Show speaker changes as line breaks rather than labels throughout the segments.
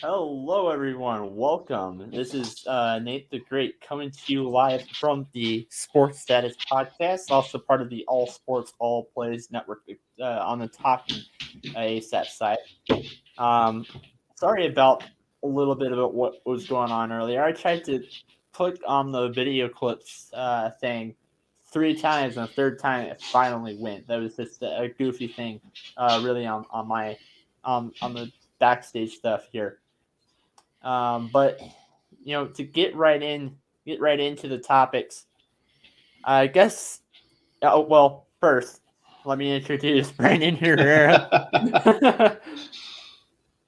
Hello, everyone. Welcome. This is Nate the Great coming to you live from the Sports Status Podcast, also part of the All Sports All Plays Network on the Talking ASAP site. Sorry about a little bit about what was going on earlier. I tried to click on the video clips thing 3 times, and the third time it finally went. That was just a goofy thing, really on the backstage stuff here. But to get right into the topics. I guess. Well, first, let me introduce Brandon Herrera.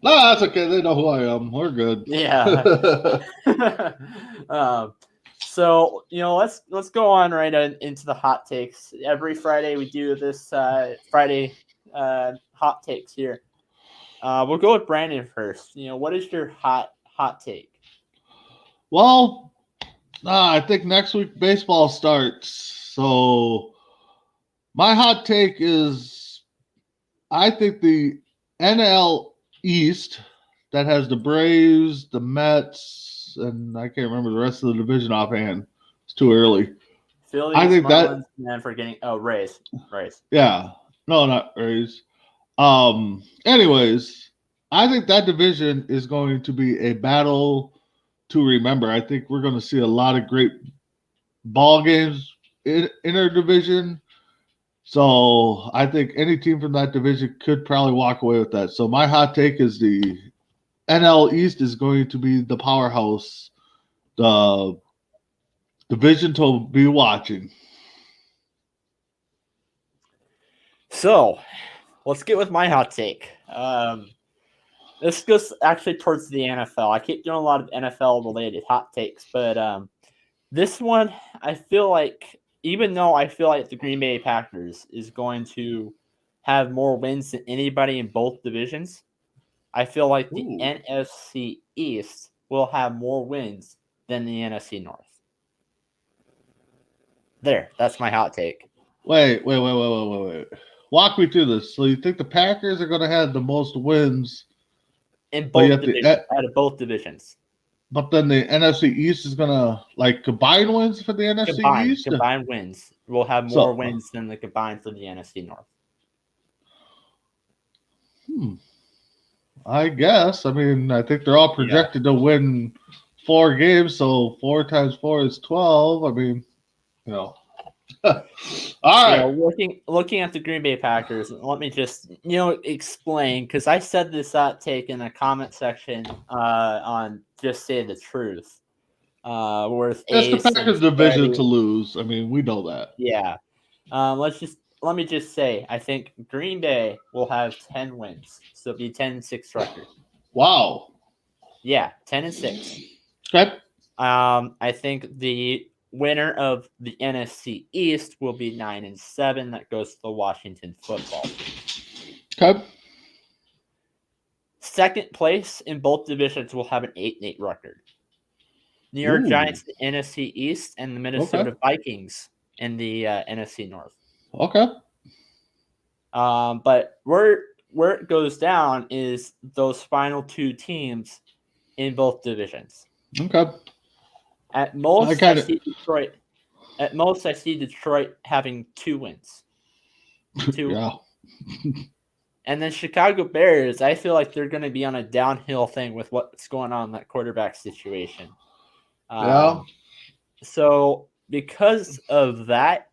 No, that's okay. They know who I am. We're good.
Yeah. So let's go on right into the hot takes. Every Friday we do this Friday hot takes here. We'll go with Brandon first. What is your hot take?
Well, I think next week baseball starts. So my hot take is I think the NL East that has the Braves, the Mets, and I can't remember the rest of the division offhand. It's too early.
Phillies,
I think
Marlins, and then forgetting Rays.
Yeah. No, not Rays. Anyways, I think that division is going to be a battle to remember. I think we're going to see a lot of great ball games in our division. So I think any team from that division could probably walk away with that. So my hot take is the NL East is going to be the powerhouse, the division to be watching.
So let's get with my hot take. This goes actually towards the NFL. I keep doing a lot of NFL related hot takes, but this one I feel like, even though I feel like the Green Bay Packers is going to have more wins than anybody in both divisions, I feel like the NFC East will have more wins than the NFC North. There, that's my hot take.
Wait. Walk me through this. So you think the Packers are going to have the most wins
in both divisions, out of both divisions?
But then the NFC East is going to combine wins for the NFC East?
Combined wins. We'll have more wins than the combined for the NFC North.
I guess. I mean, I think they're all projected to win 4 games, so 4 times 4 is 12. I mean, all right.
Looking at the Green Bay Packers, let me just explain, because I said this hot take in the comment section on Just Say the Truth. Worth
it's the Packers division to lose. I mean, we know that.
Yeah. Let me just say, I think Green Bay will have 10 wins, so it'll be 10-6 record.
Wow.
Yeah, 10-6.
Okay.
I think the winner of the NFC East will be 9-7. That goes to the Washington Football Team.
Okay.
Second place in both divisions will have an 8-8 record. New York Giants, the NFC East, and the Minnesota Vikings in the NFC North.
Okay.
But where it goes down is those final 2 teams in both divisions.
Okay.
At most, I see Detroit. At most, I see Detroit having 2 wins. 2.
Yeah.
And then Chicago Bears, I feel like they're going to be on a downhill thing with what's going on in that quarterback situation. So because of that,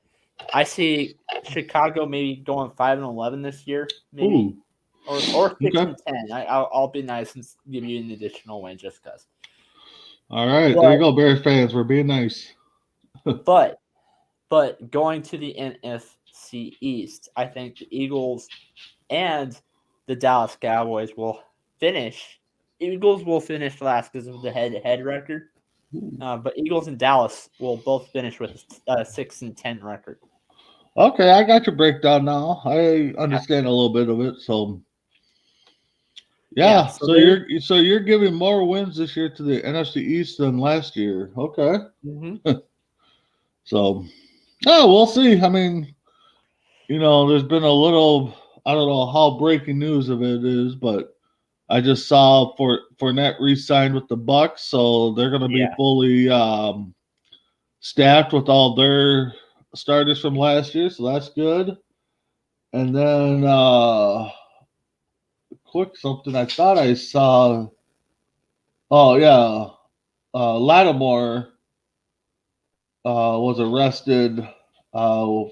I see Chicago maybe going 5-11 this year, maybe, or 6-10. I'll be nice and give you an additional win just because.
All right, there you go, Bears fans. We're being nice.
But But going to the NFC East, I think the Eagles and the Dallas Cowboys will finish. Eagles will finish last because of the head-to-head record. But Eagles and Dallas will both finish with a 6-10 record.
Okay, I got your breakdown now. I understand a little bit of it. So yeah,
so
you're giving more wins this year to the NFC East than last year. Okay. So we'll see. I mean, there's been a little, I don't know how breaking news of it is, but I just saw Fournette re-signed with the Bucks, so they're going to be fully staffed with all their starters from last year, so that's good. And then quick something I thought I saw. Oh yeah, Lattimore was arrested. Who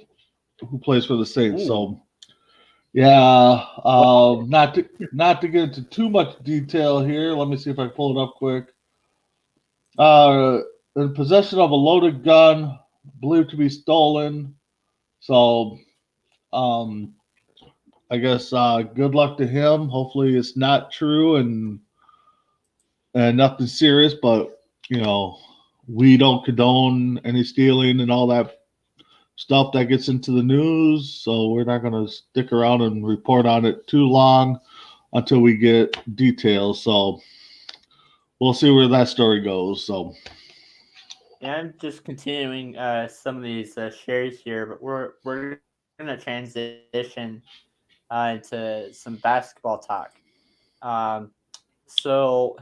plays for the Saints?
Ooh.
So yeah, not to get into too much detail here. Let me see if I can pull it up quick. In possession of a loaded gun, believed to be stolen. So, I guess good luck to him. Hopefully, it's not true and nothing serious. But we don't condone any stealing and all that stuff that gets into the news. So we're not going to stick around and report on it too long until we get details. So we'll see where that story goes. So.
Yeah, I'm just continuing some of these shares here, but we're going to transition into some basketball talk. So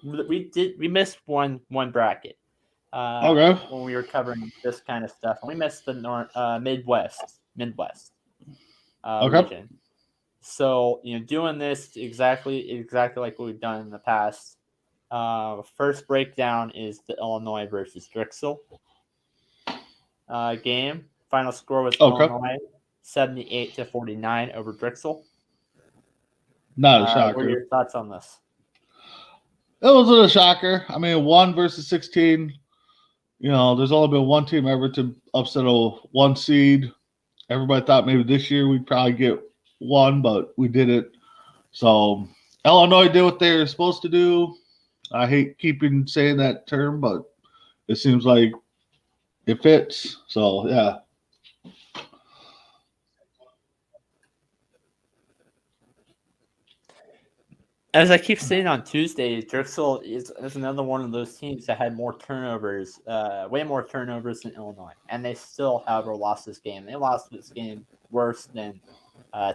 we missed one bracket
Okay.
when we were covering this kind of stuff, and we missed the Midwest
Okay.
region. So doing this exactly like what we've done in the past. First breakdown is the Illinois versus Drexel game. Final score was Illinois 78-49 over Drexel.
Not a shocker.
What are your thoughts on this?
It wasn't a shocker. I mean, 1 versus 16. There's only been one team ever to upset a 1 seed. Everybody thought maybe this year we'd probably get 1, but we did it. So Illinois did what they were supposed to do. I hate keeping saying that term, but it seems like it fits. So, yeah.
As I keep saying on Tuesdays, Drexel is another one of those teams that had more turnovers, way more turnovers than Illinois, and they still, however, lost this game. They lost this game worse than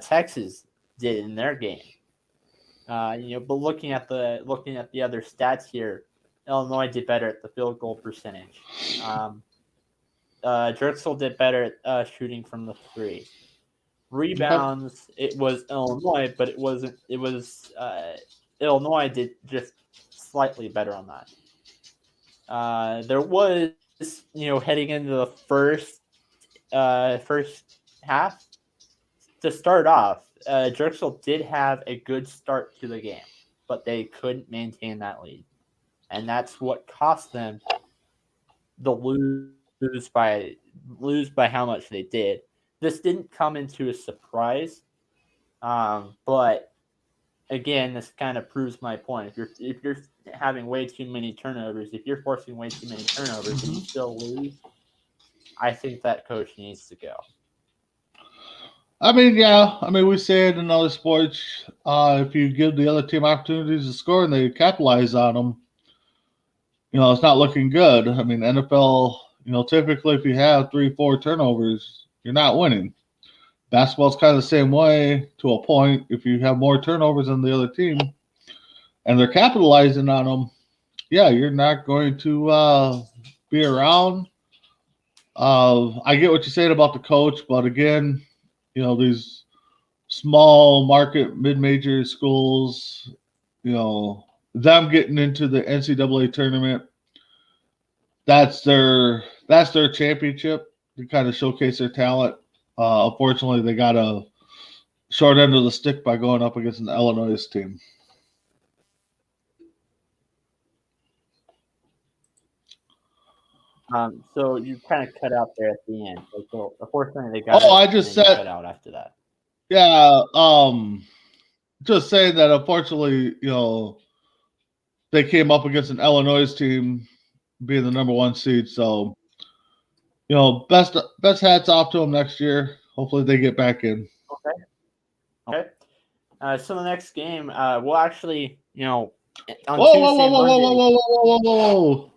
Texas did in their game. But looking at the other stats here, Illinois did better at the field goal percentage. Drexel did better at shooting from the 3. Rebounds, it was Illinois, but it wasn't. It was Illinois did just slightly better on that. There was, heading into the first half, to start off, Drexel did have a good start to the game, but they couldn't maintain that lead, and that's what cost them the lose by how much they did. This didn't come into a surprise, but again, this kind of proves my point. If you're having way too many turnovers, if you're forcing way too many turnovers and you still lose, I think that coach needs to go.
I mean, yeah. I mean, we say it in other sports. If you give the other team opportunities to score and they capitalize on them, it's not looking good. I mean, NFL, typically if you have 3-4 turnovers, you're not winning. Basketball's kind of the same way to a point. If you have more turnovers than the other team and they're capitalizing on them, yeah, you're not going to be around. I get what you're saying about the coach, but again, these small market mid-major schools, them getting into the NCAA tournament, that's their championship to kind of showcase their talent. Unfortunately, they got a short end of the stick by going up against an Illinois team.
So you kind of cut out there at the end. So unfortunately, they got
Oh,
it,
I
and
just
then you
said,
cut out after that.
yeah. Just saying that unfortunately, they came up against an Illinois team being the number 1 seed. So, best hats off to them next year. Hopefully they get back in.
Okay. So the next game, we'll actually, on
Whoa, whoa,
Tuesday
whoa,
and
whoa, whoa,
Monday.
whoa, whoa, whoa, whoa, whoa.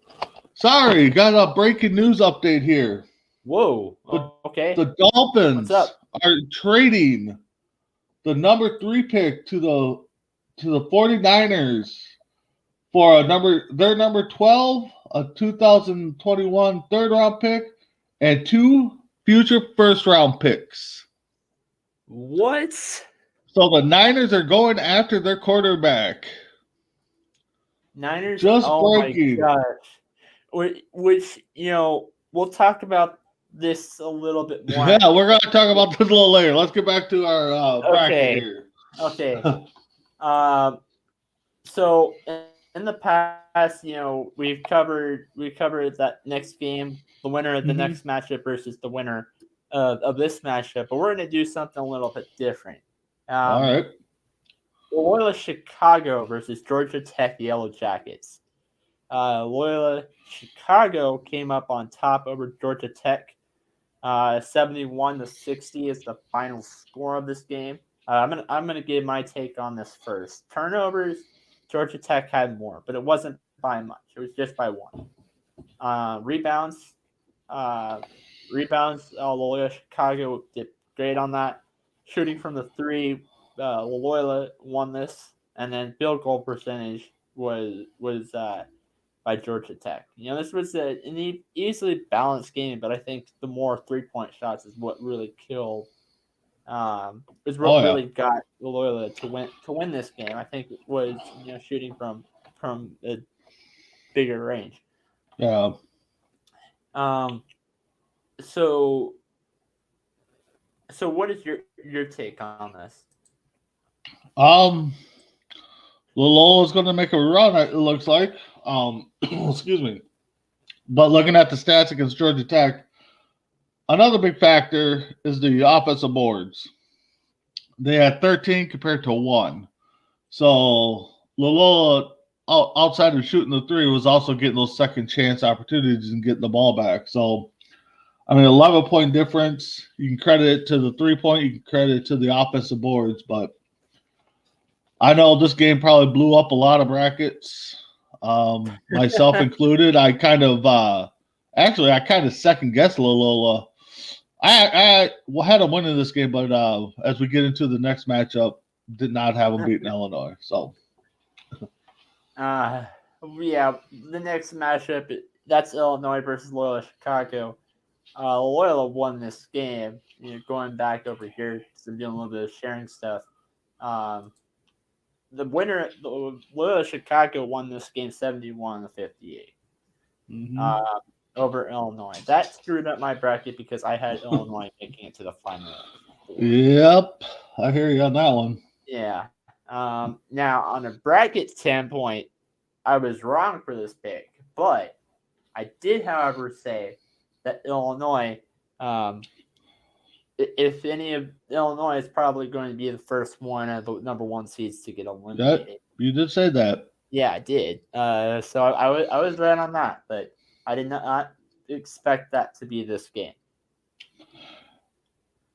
Sorry, got a breaking news update here.
Whoa.
The,
Okay.
the
What's
Dolphins
up?
are trading the number 3 pick to the 49ers for their number 12, a 2021 third round pick, and 2 future first round picks.
What?
So the Niners are going after their quarterback.
Niners?
Just
Oh my
breaking.
gosh. Which we'll talk about this a little bit more.
Yeah, we're going to talk about this a little later. Let's get back to our bracket
Okay.
here.
Okay. So in the past, we covered that next game, the winner of the
Mhm.
next matchup versus the winner of this matchup, but we're going to do something a little bit different.
All right.
Loyola Chicago versus Georgia Tech Yellow Jackets. Loyola Chicago came up on top over Georgia Tech. 71-60 is the final score of this game. I'm gonna give my take on this first. Turnovers, Georgia Tech had more, but it wasn't by much. It was just by one. Rebounds, Loyola Chicago did great on that. Shooting from the three, Loyola won this, and then field goal percentage was by Georgia Tech. This was an easily balanced game, but I think the more 3-point shots is what really killed. Is what
Oh, yeah.
really got Loyola to win this game. I think it was shooting from a bigger range.
Yeah.
Um, so what is your take on this?
Um, Lolola's going to make a run, it looks like. Excuse me. But looking at the stats against Georgia Tech, another big factor is the offensive boards. They had 13 compared to 1. So Loyola, outside of shooting the 3, was also getting those second chance opportunities and getting the ball back. So, 11-point difference. You can credit it to the 3-point. You can credit it to the offensive boards. But I know this game probably blew up a lot of brackets, myself included. I kind of second guessed Loyola. I had them winning this game, but as we get into the next matchup, did not have them beating Illinois. So,
Yeah, the next matchup that's Illinois versus Loyola Chicago. Loyola won this game. Going back over here, so doing a little bit of sharing stuff. The winner, Loyola Chicago, won this game 71-58 over Illinois. That screwed up my bracket because I had Illinois making it to the final four.
Yep, I hear you on that one.
Yeah. Now, on a bracket standpoint, I was wrong for this pick, but I did, however, say that Illinois, if any of Illinois, is probably going to be the first one of the number 1 seeds to get eliminated.
You did say that.
Yeah, I did. So I was right on that, but I did not expect that to be this game.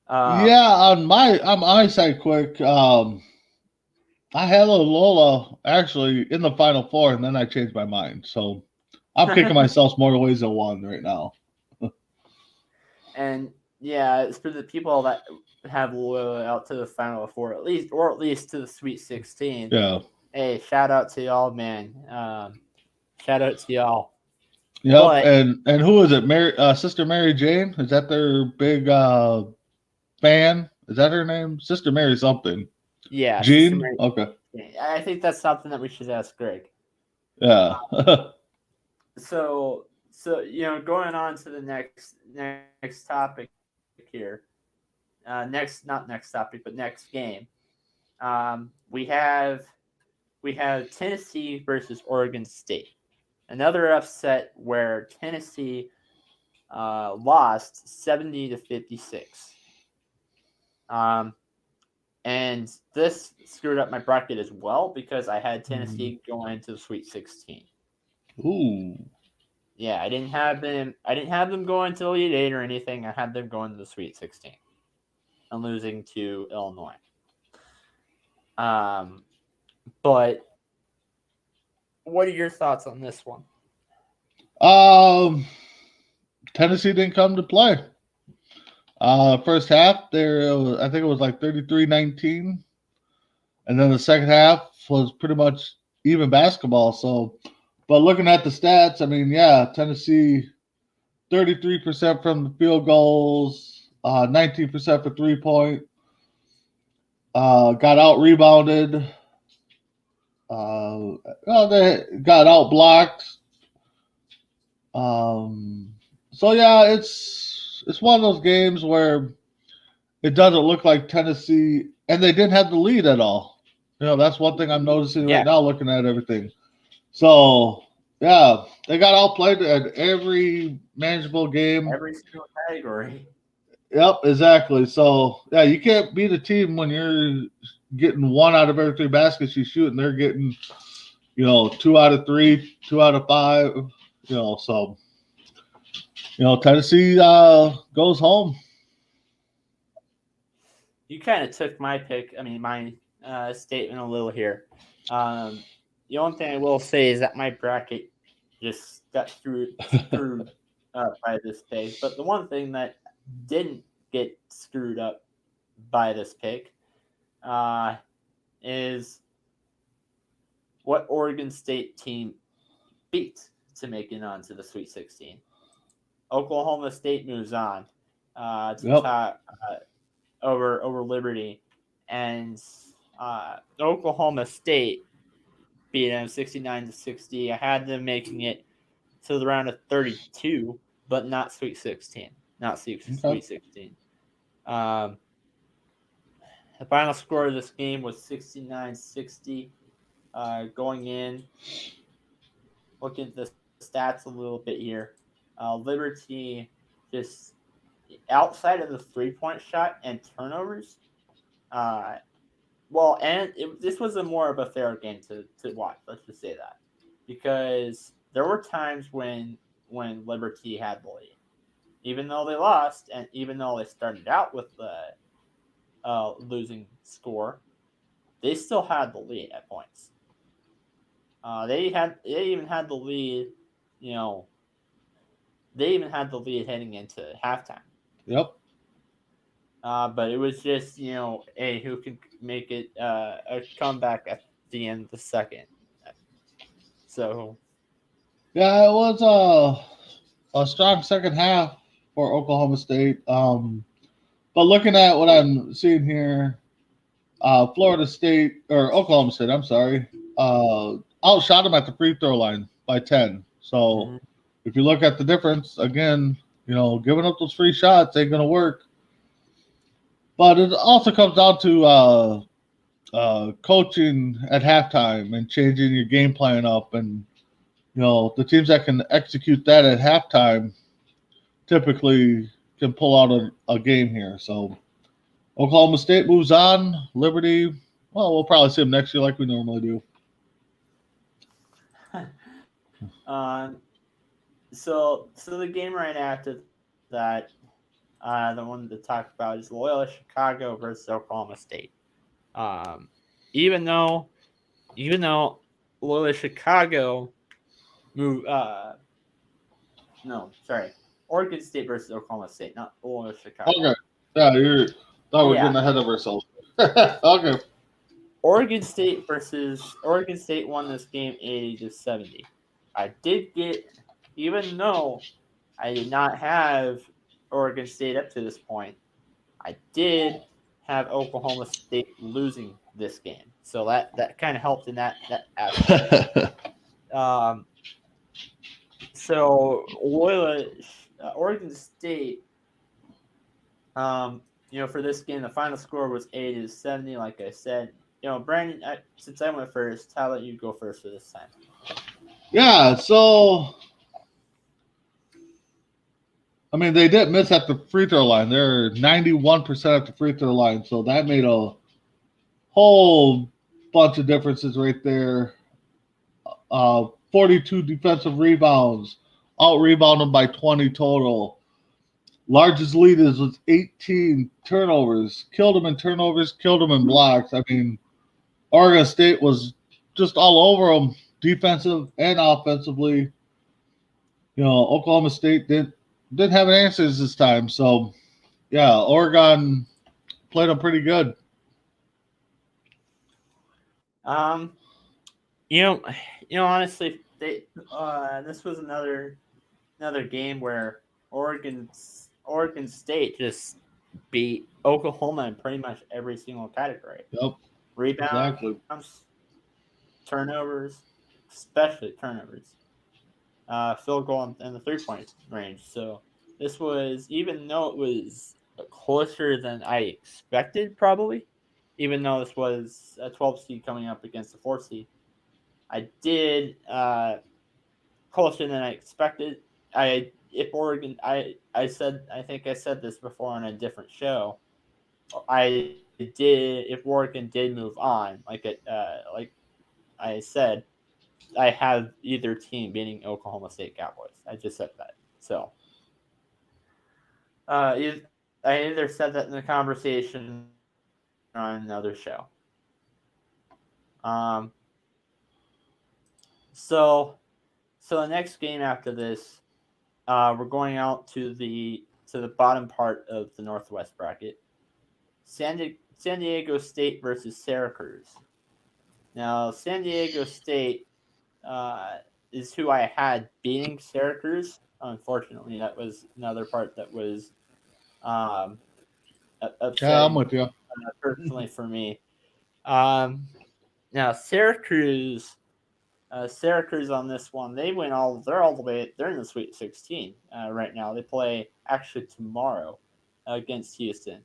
On my side, quick. I had Loyola actually in the Final Four, and then I changed my mind. So I'm kicking myself more ways than one right now.
And yeah, it's for the people that have Loyola out to the Final Four, at least to the Sweet 16.
Yeah.
Hey, shout out to y'all, man. Shout out to y'all.
Yep.
But,
and who is it? Sister Mary Jane? Is that their big fan? Is that her name? Sister Mary something.
yeah,
Jean?
Mary,
Okay.
I think that's something that we should ask Greg.
Yeah.
So going on to the next topic here. Not next topic, but next game. We have Tennessee versus Oregon State. Another upset where Tennessee lost 70-56. And this screwed up my bracket as well because I had Tennessee going to the Sweet 16.
Ooh.
Yeah, I didn't have them going to the Elite Eight or anything. I had them going to the Sweet 16 and losing to Illinois. But what are your thoughts on this one?
Tennessee didn't come to play. First half, I think it was like 33-19. And then the second half was pretty much even basketball. So, but looking at the stats, I mean, yeah, Tennessee, 33% from the field goals, 19% for 3-point. Got out rebounded. They got out blocked. So yeah, it's one of those games where it doesn't look like Tennessee, and they didn't have the lead at all. That's one thing I'm noticing right now, looking at everything. So yeah, they got outplayed at every manageable game,
every single category.
Yep, exactly. So yeah, you can't beat a team when you're getting 1 out of every 3 baskets you shoot, and they're getting 2 out of 3, 2 out of 5. So Tennessee goes home.
You kind of took my pick. I mean, my statement a little here. The only thing I will say is that my bracket just got screwed up by this pick. But the one thing that didn't get screwed up by this pick is what Oregon State team beat to make it onto the Sweet 16. Oklahoma State moves on to top over Liberty, and Oklahoma State beat them 69-60. I had them making it to the round of 32, but not Sweet 16. Not Sweet 16. The final score of this game was 69-60. Going in, looking at the stats a little bit here, Liberty just outside of the 3-point shot and turnovers. This was more of a fair game to watch. Let's just say that, because there were times when Liberty had the lead, even though they lost, and even though they started out with the losing score, they still had the lead at points. They even had the lead, they even had the lead heading into halftime.
Yep.
But it was just, who can make it a comeback at the end of the second. So.
Yeah, it was a strong second half for Oklahoma State. But looking at what I'm seeing here, Florida State, or Oklahoma State, I'm sorry, outshot them at the free throw line by 10. So if you look at the difference, again, giving up those free shots ain't going to work. But it also comes down to coaching at halftime and changing your game plan up. And, the teams that can execute that at halftime typically can pull out a game here. So Oklahoma State moves on. Liberty, well, we'll probably see them next year like we normally do.
So the game right after that, the one to talk about is Loyola Chicago versus Oklahoma State. Even though Loyola Chicago moved, Oregon State versus Oklahoma State, not Loyola Chicago.
Okay, yeah, we're getting ahead of ourselves. Okay.
Oregon State won this game 80-70. I did get, even though I did not have Oregon State up to this point, I did have Oklahoma State losing this game. So that kind of helped in that aspect. So Oregon State, for this game, the final score was 80-70, like I said. Brandon, since I went first, how about you go first for this time?
Yeah, so I mean, they didn't miss at the free throw line. They're 91% at the free throw line, so that made a whole bunch of differences right there. 42 defensive rebounds, out rebounded by 20 total. Largest lead is with 18 turnovers. Killed them in turnovers, killed them in blocks. I mean, Oregon State was just all over them, defensive and offensively. You know, Oklahoma State didn't have answers this time. So, yeah, Oregon played them pretty good.
You know, honestly, this was another game where Oregon State just beat Oklahoma in pretty much every single category.
Yep,
Rebounds,
exactly.
turnovers, especially turnovers, field goal and the 3-point range. So this was, even though it was closer than I expected, probably, even though this was a 12 seed coming up against a 4 seed, I did closer than I expected. If Oregon, I think I said this before on a different show. If Oregon did move on, like I said, I have either team beating Oklahoma State Cowboys. I just said that. So, I either said that in the conversation or on another show. So the next game after this, we're going out to the bottom part of the Northwest bracket. San Diego State versus Syracuse. Now, San Diego State is who I had beating Syracuse. Unfortunately, that was another part that was upsetting.
Yeah, I'm with you.
Personally, for me. Now, Syracuse on this one, they're all the way, they're in the Sweet 16 right now. They play actually tomorrow against Houston.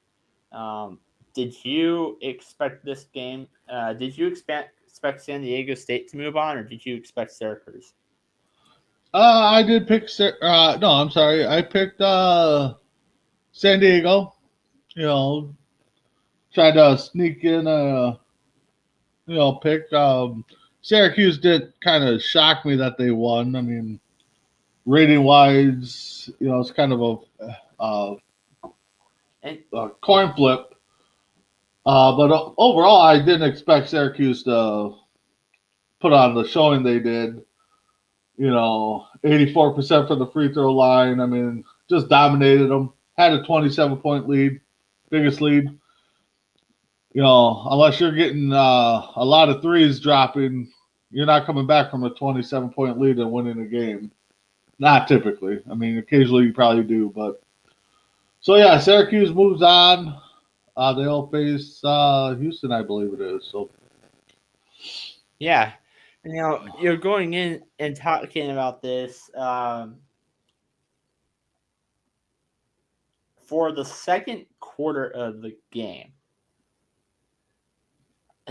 Did you expect this game? Did you expect San Diego State to move on, or did you expect Syracuse?
I did pick. No, I'm sorry. I picked San Diego. You know, tried to sneak in a pick. Syracuse did kind of shock me that they won. I mean, rating wise, it's kind of a coin flip. But overall, I didn't expect Syracuse to put on the showing they did. 84% for the free throw line. I mean, just dominated them. Had a 27-point lead, biggest lead. Unless you're getting a lot of threes dropping, you're not coming back from a 27-point lead and winning a game. Not typically. I mean, occasionally you probably do, but so yeah, Syracuse moves on. They'll face Houston, I believe it is. So
yeah, you're going in and talking about this for the second quarter of the game.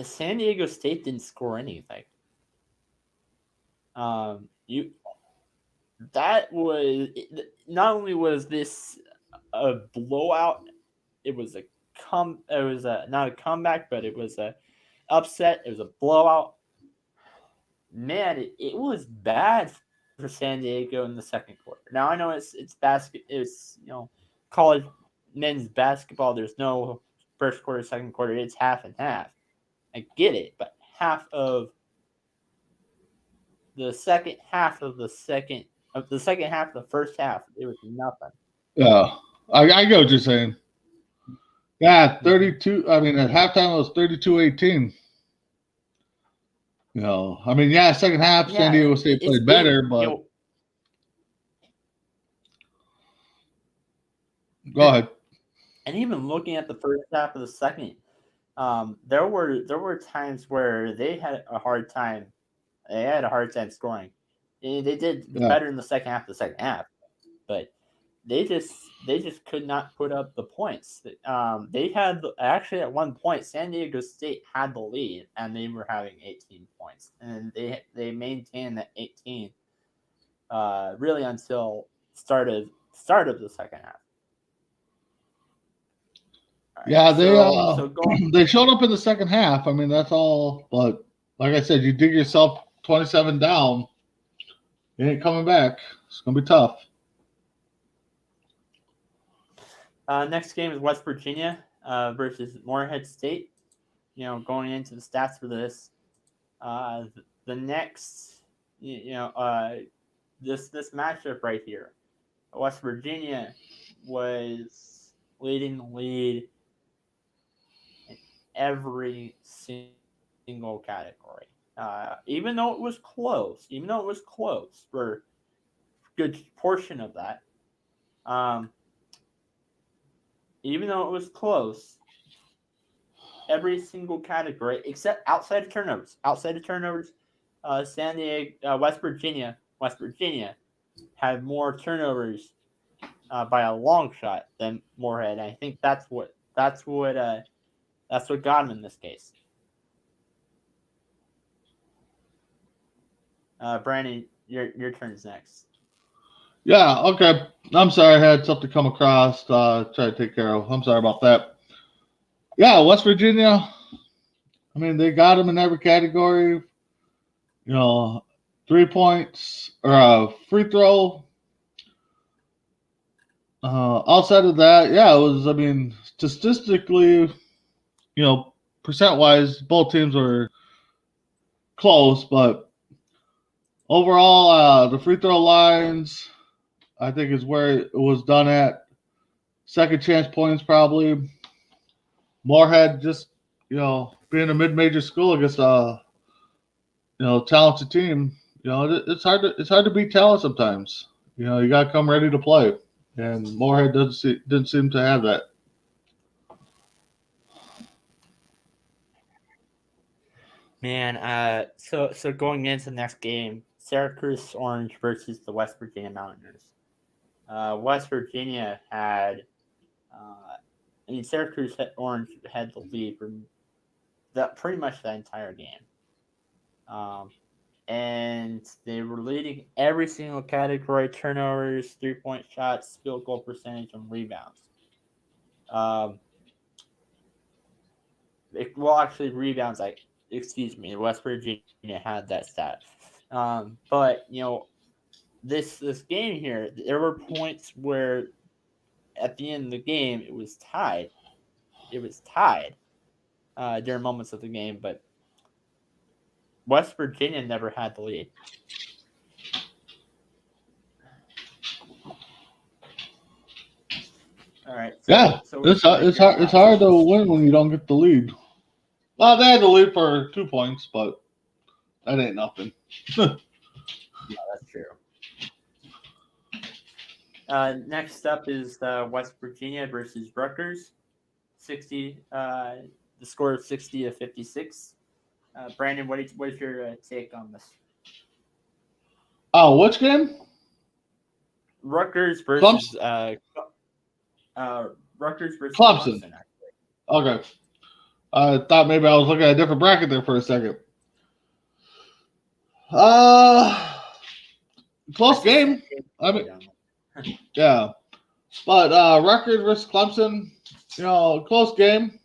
San Diego State didn't score anything. That was, not only was this a blowout, it was not a comeback, but it was a upset. It was a blowout. Man, it was bad for San Diego in the second quarter. Now I know it's college men's basketball. There's no first quarter, second quarter. It's half and half. I get it, but half of the second half of the first half, it was nothing.
Yeah, I get what you're saying. Yeah, 32. I mean, at halftime it was 32-18. I mean, yeah, second half San Diego State played better, but go ahead.
And even looking at the first half of the second, there were times where they had a hard time. They had a hard time scoring. They did better in the second half, but they just could not put up the points. They had actually at one point San Diego State had the lead and they were having 18 points, and they maintained that 18 really until start of start of the second half. All right,
Yeah,
so
they showed up in the second half. I mean, that's all. But like I said, you dig yourself 27 down, you ain't coming back. It's gonna be tough.
next game is West Virginia versus Morehead State. Going into the stats for this, the next, this matchup right here, West Virginia was leading the lead in every single category. Even though it was close, for a good portion of that, even though it was close, every single category except outside of turnovers. West Virginia had more turnovers by a long shot than Morehead. I think that's what got him in this case. Brandon, your turn's next.
Yeah, okay. I'm sorry, I had something come across. Try to take care of. I'm sorry about that. Yeah, West Virginia. I mean, they got them in every category. 3 points or a free throw. Outside of that, yeah, it was. I mean, statistically, percent wise, both teams were close, but overall, the free throw lines, I think, is where it was done at. Second chance points, probably. Morehead just, being a mid-major school against a, talented team. It's hard to beat talent sometimes. You got to come ready to play, and Morehead didn't seem to have that.
Man, so going into the next game, Syracuse Orange versus the West Virginia Mountaineers. West Virginia had, Syracuse Orange had the lead for pretty much the entire game. And they were leading every single category: turnovers, 3-point shots, field goal percentage, and rebounds. Rebounds. West Virginia had that stat. But this game here, there were points where at the end of the game it was tied. During moments of the game, but West Virginia never had the lead. All right.
It's hard to win when you don't get the lead. Well, they had the lead for 2 points, but that ain't nothing.
Yeah, that's true. Next up is West Virginia versus Rutgers. The score of 60-56. Brandon, what is your take on this?
Oh, which game?
Rutgers versus
Clemson. Okay. I thought maybe I was looking at a different bracket there for a second. Close game. I mean, yeah. But Rutgers versus Clemson, close game.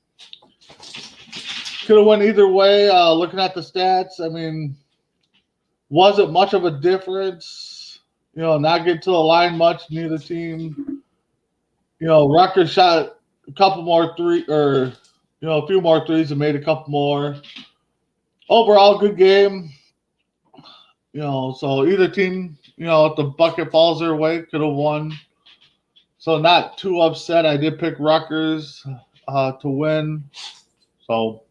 Could have went either way. Looking at the stats, I mean, wasn't much of a difference. Not getting to the line much. Neither team. Rutgers shot a couple more a few more threes and made a couple more. Overall, good game. So either team, if the bucket falls their way, could have won. So not too upset. I did pick Rutgers to win. So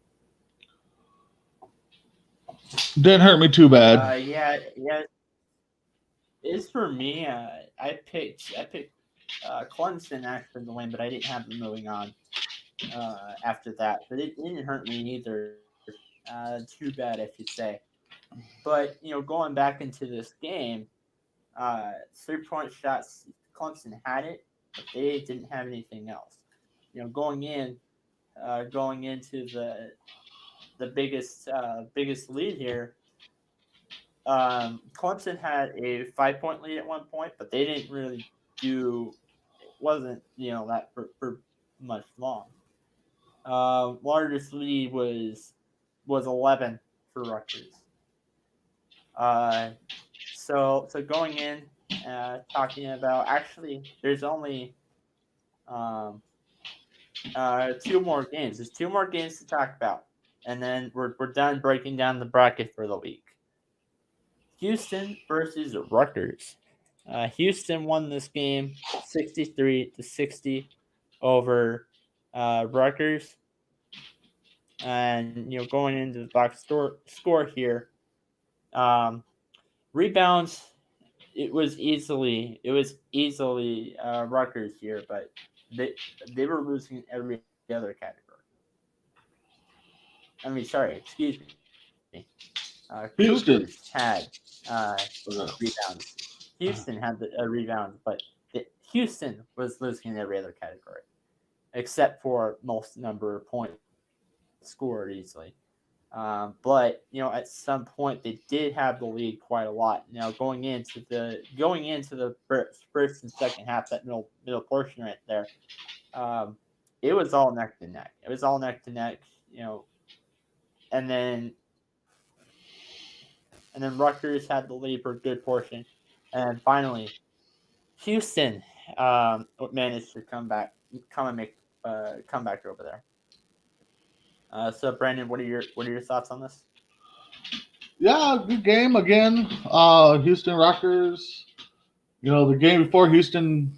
didn't hurt me too bad.
Yeah. It's for me. I picked Clemson actually to win, but I didn't have them moving on after that. But it didn't hurt me either. Too bad, I should say. But going back into this game, 3-point shots, Clemson had it, but they didn't have anything else. Going into the biggest lead here. Clemson had a 5-point lead at one point, but they didn't really that for much long. Largest lead was 11 for Rutgers. So going in, talking about, actually, there's only um, two more games. There's two more games to talk about, and then we're done breaking down the bracket for the week. Houston versus Rutgers. Houston won this game 63-60 over Rutgers. And going into the box score here, rebounds, it was easily Rutgers here, but they were losing every other category. I mean, sorry, excuse me.
Houston.
Cougars had rebounds. Houston had a rebound, but Houston was losing every other category, except for most number of points scored easily. But at some point they did have the lead quite a lot. Now going into the first and second half, that middle portion right there, it was all neck to neck. It was all neck to neck. And then Rutgers had the lead for a good portion, and finally Houston managed to come and make comeback over there. So Brandon, what are your thoughts on this?
Yeah, good game again. Houston Rutgers. The game before, Houston,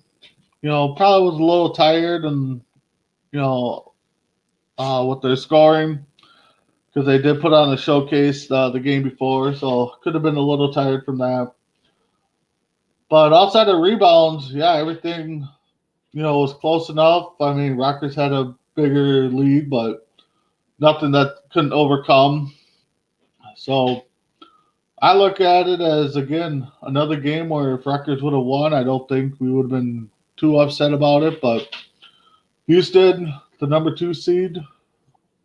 probably was a little tired and with their scoring, because they did put on a showcase the game before, so could have been a little tired from that. But outside of rebounds, yeah, everything was close enough. I mean, Rutgers had a bigger lead, but nothing that couldn't overcome. So I look at it as, again, another game where if Rutgers would have won, I don't think we would have been too upset about it. But Houston, the number 2 seed,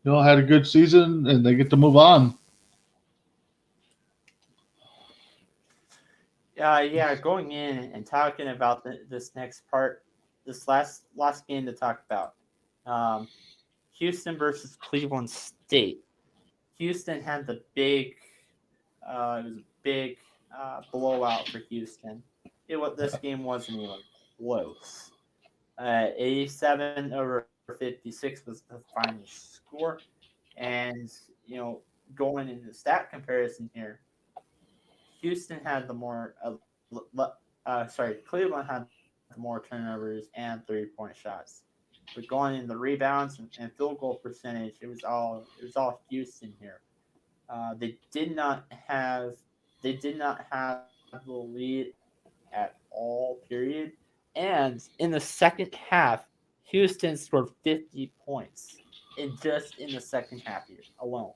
had a good season, and they get to move on.
Yeah, going in and talking about this next part, this last game to talk about, Houston versus Cleveland State. Houston had the big, it was a big blowout for Houston. This game wasn't even close. 87-56 was the final score, and going into stat comparison here, Houston had the more, Cleveland had the more turnovers and 3-point shots. But going in the rebounds and field goal percentage, it was all Houston here. They did not have the lead at all, period. And in the second half, Houston scored 50 points in the second half here alone.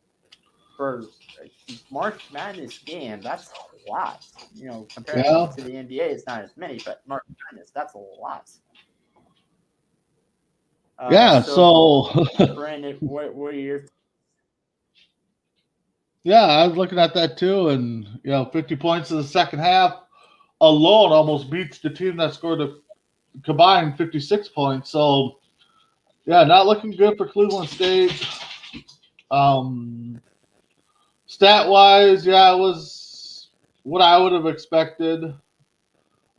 For a March Madness game, that's a lot. Compared to the NBA, it's not as many, but March Madness, that's a lot.
So
Brandon, what are your?
Yeah, I was looking at that too, and 50 points in the second half alone almost beats the team that scored a combined 56 points. So, yeah, not looking good for Cleveland State. Stat-wise, yeah, it was what I would have expected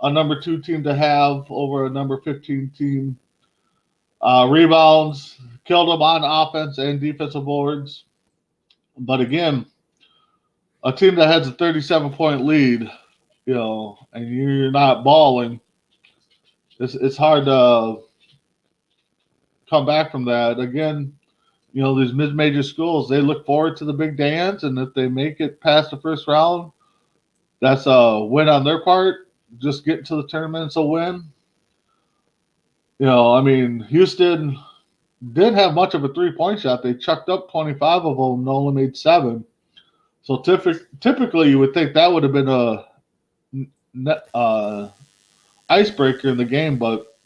a number 2 team to have over a number 15 team. Rebounds, killed them on offense and defensive boards. But again, a team that has a 37-point lead, and you're not balling, it's hard to come back from that. Again, these mid-major schools, they look forward to the big dance, and if they make it past the first round, that's a win on their part. Just getting to the tournament's a win. I mean, Houston didn't have much of a 3-point shot. They chucked up 25 of them and only made 7. So typically you would think that would have been a icebreaker in the game, but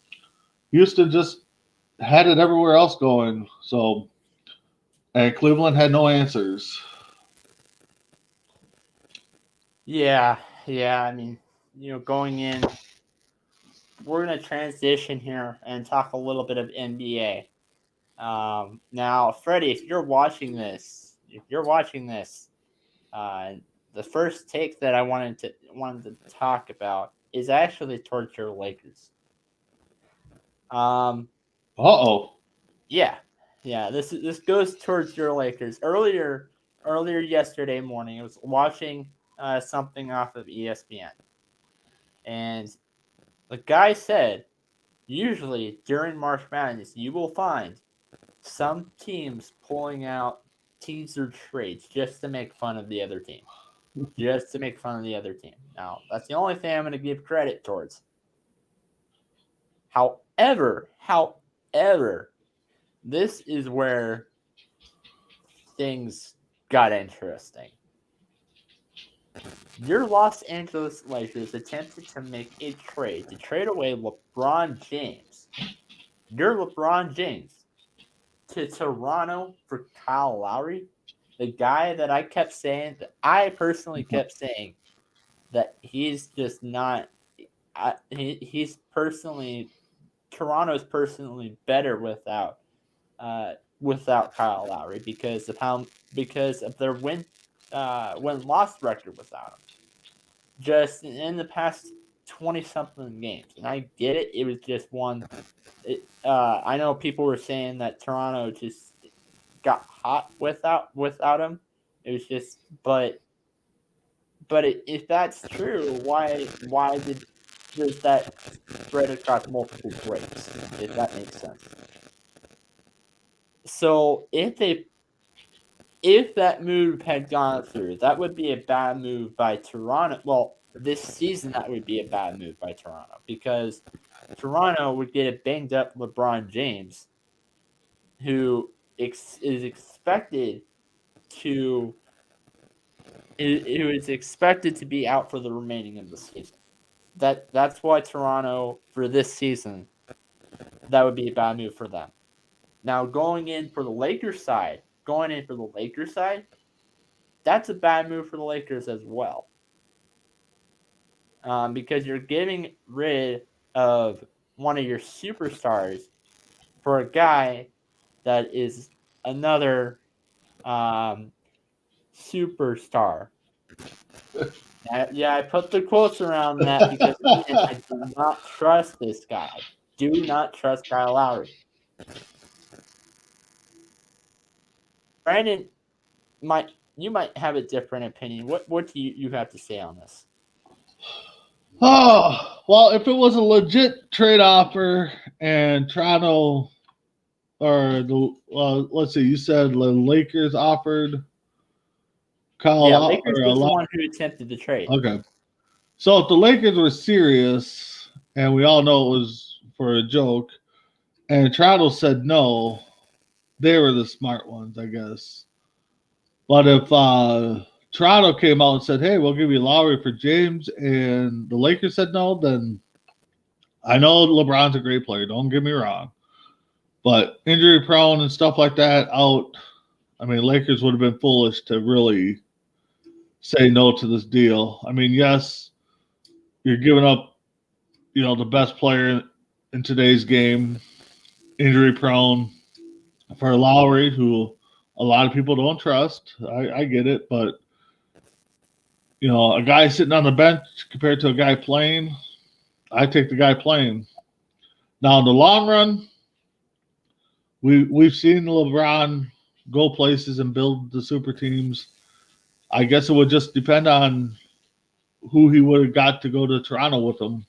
Houston just had it everywhere else going. So, and Cleveland had no answers.
Yeah. I mean, going in, we're gonna transition here and talk a little bit of NBA. Now, Freddie, if you're watching this, uh, the first take that I wanted to talk about is actually towards your Lakers.
Uh-oh.
Yeah, yeah. This goes towards your Lakers. Earlier yesterday morning, I was watching something off of ESPN, and the guy said, usually during March Madness, you will find some teams pulling out teaser trades just to make fun of the other team. Just to make fun of the other team. Now, that's the only thing I'm going to give credit towards. However, this is where things got interesting. Your Los Angeles Lakers attempted to make a trade to trade away LeBron James. Your LeBron James to Toronto for Kyle Lowry, the guy that I personally kept saying that he's just not. He's personally, Toronto's personally better without Kyle Lowry because of their win loss record without him. Just in the past 20 something games, and I get it. It was just one. I know people were saying that Toronto just got hot without him. It was just, but if that's true, why does that spread across multiple breaks? If that makes sense. So if that move had gone through, that would be a bad move by Toronto. Well, this season that would be a bad move by Toronto because Toronto would get a banged up LeBron James, who is expected to be out for the remaining of the season. That's why Toronto for this season, that would be a bad move for them. Now going in for the Lakers side, that's a bad move for the Lakers as well. Because you're getting rid of one of your superstars for a guy that is another superstar. Yeah, I put the quotes around that because I do not trust this guy. Do not trust Kyle Lowry. Brandon, you might have a different opinion. What do you have to say on this?
Oh, well, if it was a legit trade offer and Toronto or let's see, you said the Lakers offered Kyle.
Yeah, Lakers was the one who attempted the trade.
Okay. So if the Lakers were serious, and we all know it was for a joke, and Toronto said no, they were the smart ones, I guess. But if Toronto came out and said, hey, we'll give you Lowry for James, and the Lakers said no, then I know LeBron's a great player, don't get me wrong. But injury prone and stuff like that out, I mean, Lakers would have been foolish to really say no to this deal. I mean, yes, you're giving up, the best player in today's game, injury prone, for Lowry, who a lot of people don't trust. I get it, but a guy sitting on the bench compared to a guy playing, I take the guy playing. Now in the long run, we've seen LeBron go places and build the super teams. I guess it would just depend on who he would have got to go to Toronto with him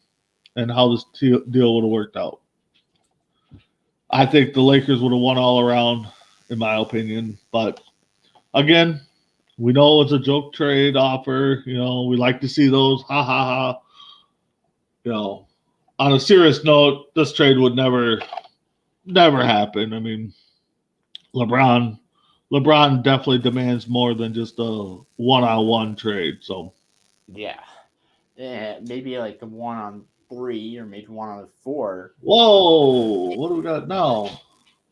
and how this deal would have worked out. I think the Lakers would have won all around, in my opinion. But again, we know it's a joke trade offer. We like to see those. Ha ha ha. On a serious note, this trade would never happen. I mean, LeBron definitely demands more than just a one-on-one trade. So
yeah, maybe like a 1-on-3 or maybe 1-on-4.
Whoa, what do we got now?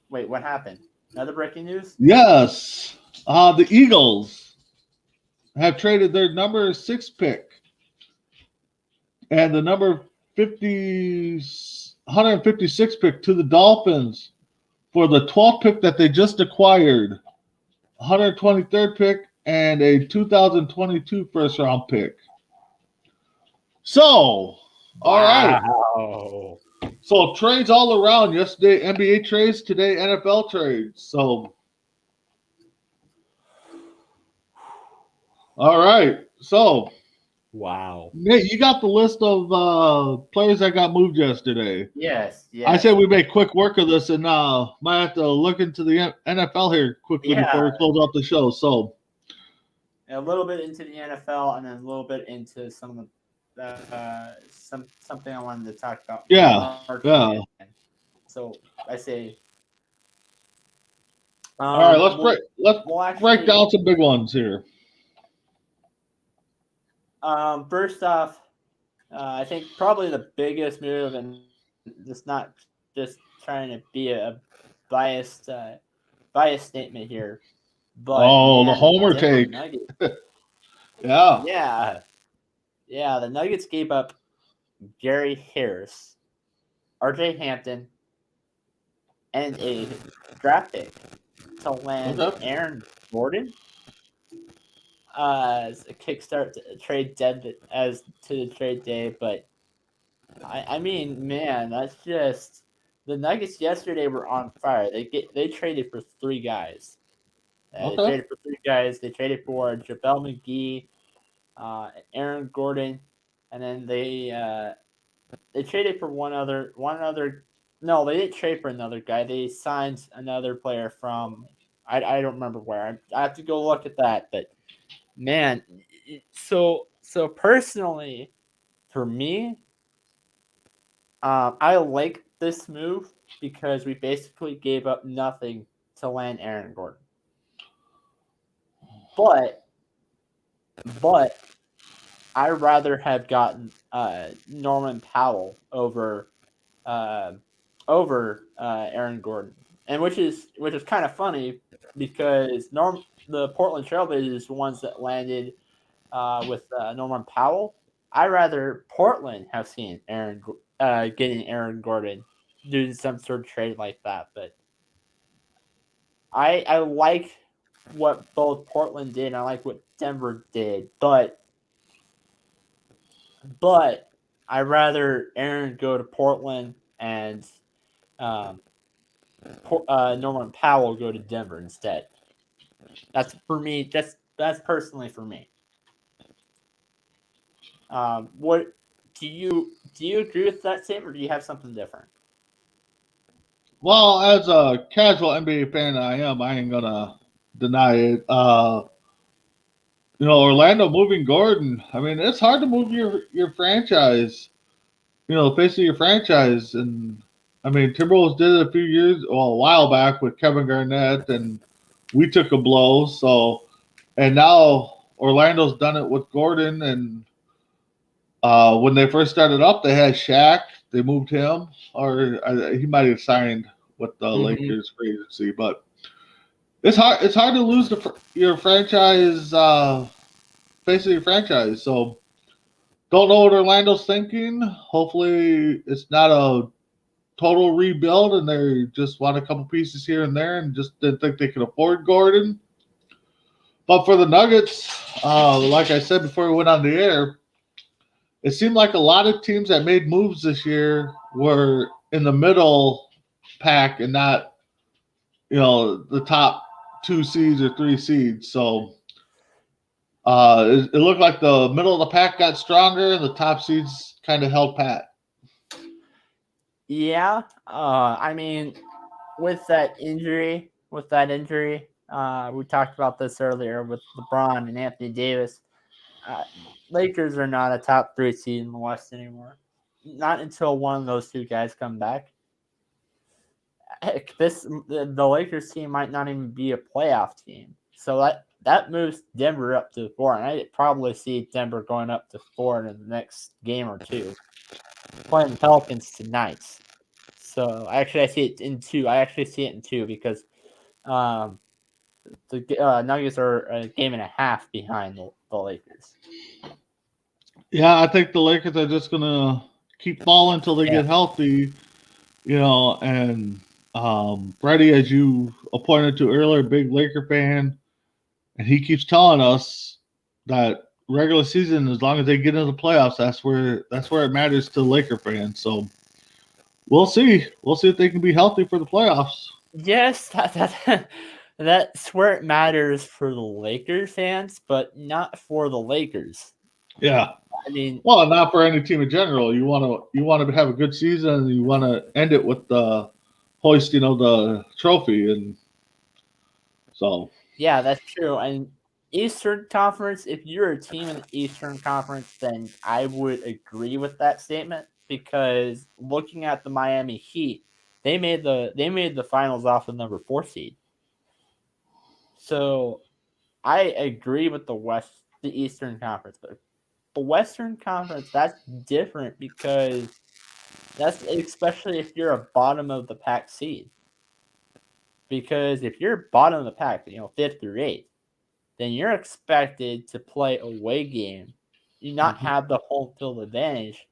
Wait, what happened? Another breaking news?
Yes, the Eagles have traded their number 6 pick and the number 156 pick to the Dolphins for the 12th pick that they just acquired, 123rd pick, and a 2022 first round pick. So, all right.
Wow.
So trades all around. Yesterday NBA trades, today NFL trades. So, all right. So,
Wow.
Nate, you got the list of players that got moved yesterday.
Yes.
I
Yes.
said we make quick work of this, and might have to look into the NFL here quickly before we close out the show. So,
a little bit into the NFL, and then a little bit into some of the something I wanted to talk about.
Yeah.
So I say.
All right, let's break down some big ones here.
First off, I think probably the biggest move, and just not just trying to be a biased statement here, but
the homer take.
Yeah. The Nuggets gave up Gary Harris, RJ Hampton, and a draft pick to land Aaron Gordon as a kickstart to trade the trade day. But I mean, man, that's just the Nuggets yesterday were on fire. They traded for three guys. They traded for three guys. They traded for JaVale McGee, Aaron Gordon, and then they traded for one other. No, they didn't trade for another guy. They signed another player from I don't remember where. I have to go look at that. But man, so personally, for me, I like this move because we basically gave up nothing to land Aaron Gordon. But I'd rather have gotten Norman Powell over Aaron Gordon, and which is kind of funny because the Portland Trailblazers, the ones that landed with Norman Powell. I'd rather Portland have seen getting Aaron Gordon doing some sort of trade like that, but I like what both Portland did and I like what Denver did, but I'd rather Aaron go to Portland and Norman Powell go to Denver instead. That's for me. That's personally for me. What do you agree with that statement, or do you have something different?
Well, as a casual NBA fan I ain't gonna deny it. Orlando moving Gordon. I mean, it's hard to move your franchise. The face of your franchise, and I mean, Timberwolves did it a while back with Kevin Garnett, and we took a blow. So, and now Orlando's done it with Gordon, and when they first started up, they had Shaq. They moved him, or he might have signed with the Lakers free agency. But it's hard. It's hard to lose your franchise, face of your franchise. So don't know what Orlando's thinking. Hopefully, it's not a total rebuild, and they just want a couple pieces here and there, and just didn't think they could afford Gordon. But for the Nuggets, like I said before we went on the air, it seemed like a lot of teams that made moves this year were in the middle pack and not, the top 2 seeds or 3 seeds. So it looked like the middle of the pack got stronger and the top seeds kind of held pat.
Yeah. I mean, with that injury, we talked about this earlier with LeBron and Anthony Davis. Lakers are not a top 3 seed in the West anymore. Not until one of those two guys come back. Heck, the Lakers team might not even be a playoff team. So that moves Denver up to 4, and I probably see Denver going up to 4 in the next game or two. Playing the Pelicans tonight. So I see it in 2. I actually see it in 2 because the Nuggets are a game and a half behind the Lakers.
Yeah, I think the Lakers are just going to keep falling until they get healthy. And Freddie, as you pointed to earlier, big Laker fan, and he keeps telling us that regular season, as long as they get into the playoffs, that's where it matters to Laker fans. So we'll see. We'll see if they can be healthy for the playoffs.
Yes, that's where it matters for the Lakers fans, but not for the Lakers.
Yeah.
I mean,
well, not for any team in general. You want to have a good season, and you want to end it with the hoisting of the trophy, and so
yeah, that's true. And Eastern Conference, if you're a team in the Eastern Conference, then I would agree with that statement, because looking at the Miami Heat, they made the finals off the number 4 seed. So I agree with the Eastern Conference, but the Western Conference, that's different, because that's especially if you're a bottom of the pack seed. Because if you're bottom of the pack, 5th through 8th, then you're expected to play away game. You not have the home field advantage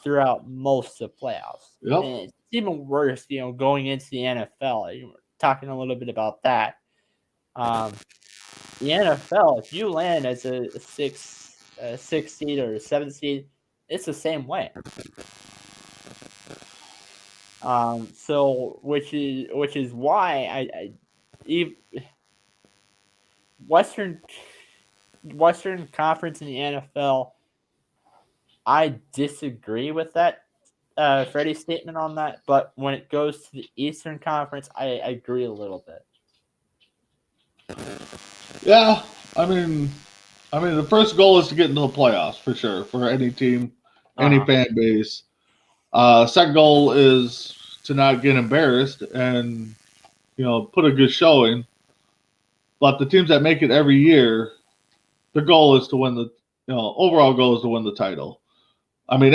throughout most of the playoffs.
Yep.
And it's even worse, going into the NFL. You were talking a little bit about that. The NFL, if you land as a 6 seed or a 7 seed, it's the same way. So which is why Western Conference in the NFL, I disagree with that Freddie's statement on that, but when it goes to the Eastern Conference, I agree a little bit.
Yeah, I mean, the first goal is to get into the playoffs for sure for any team, any fan base. Second goal is to not get embarrassed and put a good showing. But the teams that make it every year, the goal is to win the overall goal is to win the title. I mean,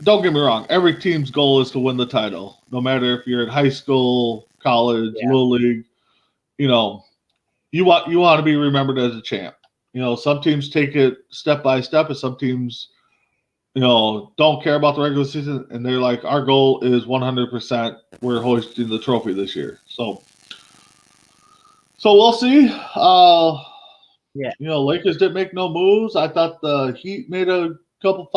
don't get me wrong, every team's goal is to win the title, no matter if you're in high school, college, little league. You want to be remembered as a champ. Some teams take it step by step, and some teams, don't care about the regular season, and they're like, our goal is 100%. We're hoisting the trophy this year. So we'll see. Lakers didn't make no moves. I thought the Heat made a couple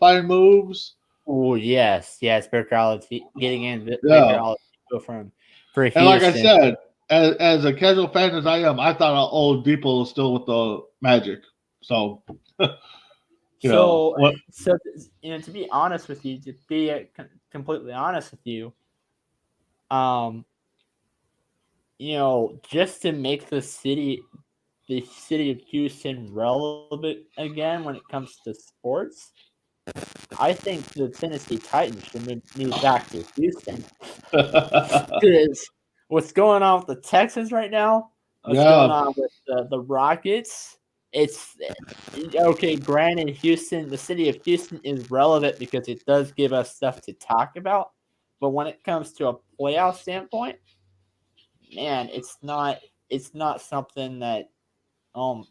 fine moves.
Oh yes, Barry Crowell getting in. Barry Crowell for Houston.
And like I said, as a casual fan as I am, I thought Oladipo was still with the Magic. So,
to be honest with you, to be completely honest with you, just to make the city of Houston relevant again when it comes to sports, I think the Tennessee Titans should move back to Houston. Because what's going on with the Texans right now, what's going on with the Rockets, it's okay. Granted, Houston, the city of Houston is relevant because it does give us stuff to talk about. But when it comes to a playoff standpoint, man, it's not something that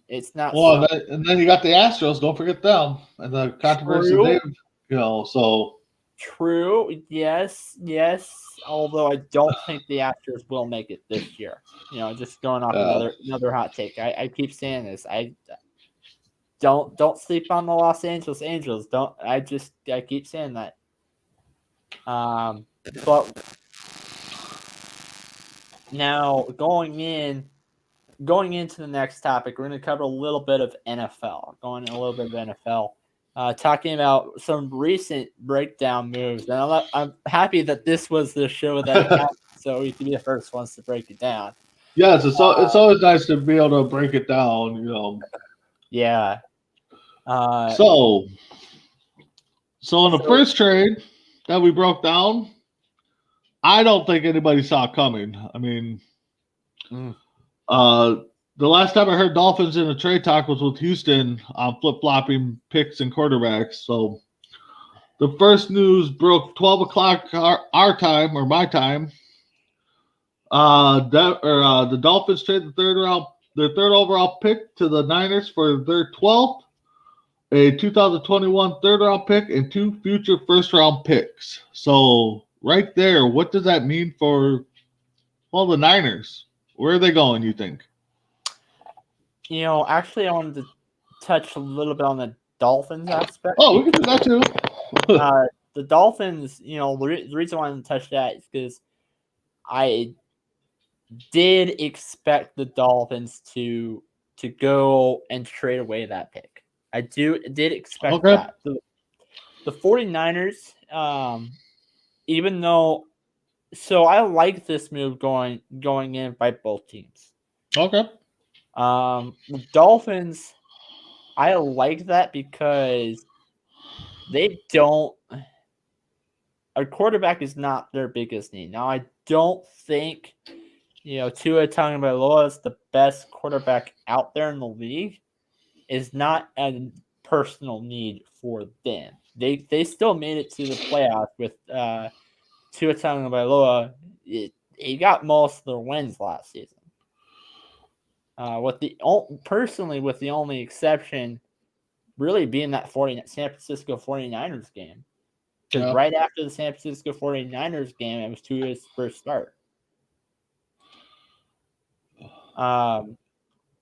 it's not.
Well, and then you got the Astros. Don't forget them and the controversy they've, so.
True. Yes. Although I don't think the Astros will make it this year. Just going off another hot take. I keep saying this. I don't sleep on the Los Angeles Angels. I keep saying that. But now going into the next topic, we're going to cover a little bit of NFL. Talking about some recent breakdown moves, and I'm happy that this was the show that it happened, so we can be the first ones to break it down.
Yes, it's always nice to be able to break it down,
Yeah.
So in the first trade that we broke down, I don't think anybody saw it coming. I mean, the last time I heard Dolphins in a trade talk was with Houston on flip-flopping picks and quarterbacks. So the first news broke 12 o'clock our time, or my time. The Dolphins traded their third overall pick to the Niners for their 12th. a 2021 third round pick, and 2 future first round picks. So right there, what does that mean for the Niners? Where are they going, you think?
Actually, I wanted to touch a little bit on the Dolphins aspect.
Oh, we can do that too.
The Dolphins, the reason I wanted to touch that is because I did expect the Dolphins to go and trade away that pick. I did expect that. The 49ers, even though, so I like this move going in by both teams.
Okay.
The Dolphins, I like that because they don't. A quarterback is not their biggest need. Now, I don't think Tua Tagovailoa is the best quarterback out there in the league. Is not a personal need for them. They still made it to the playoffs with Tua Tagovailoa. He got most of their wins last season. With the only exception really being that San Francisco 49ers game. Because right after the San Francisco 49ers game, it was Tua's first start.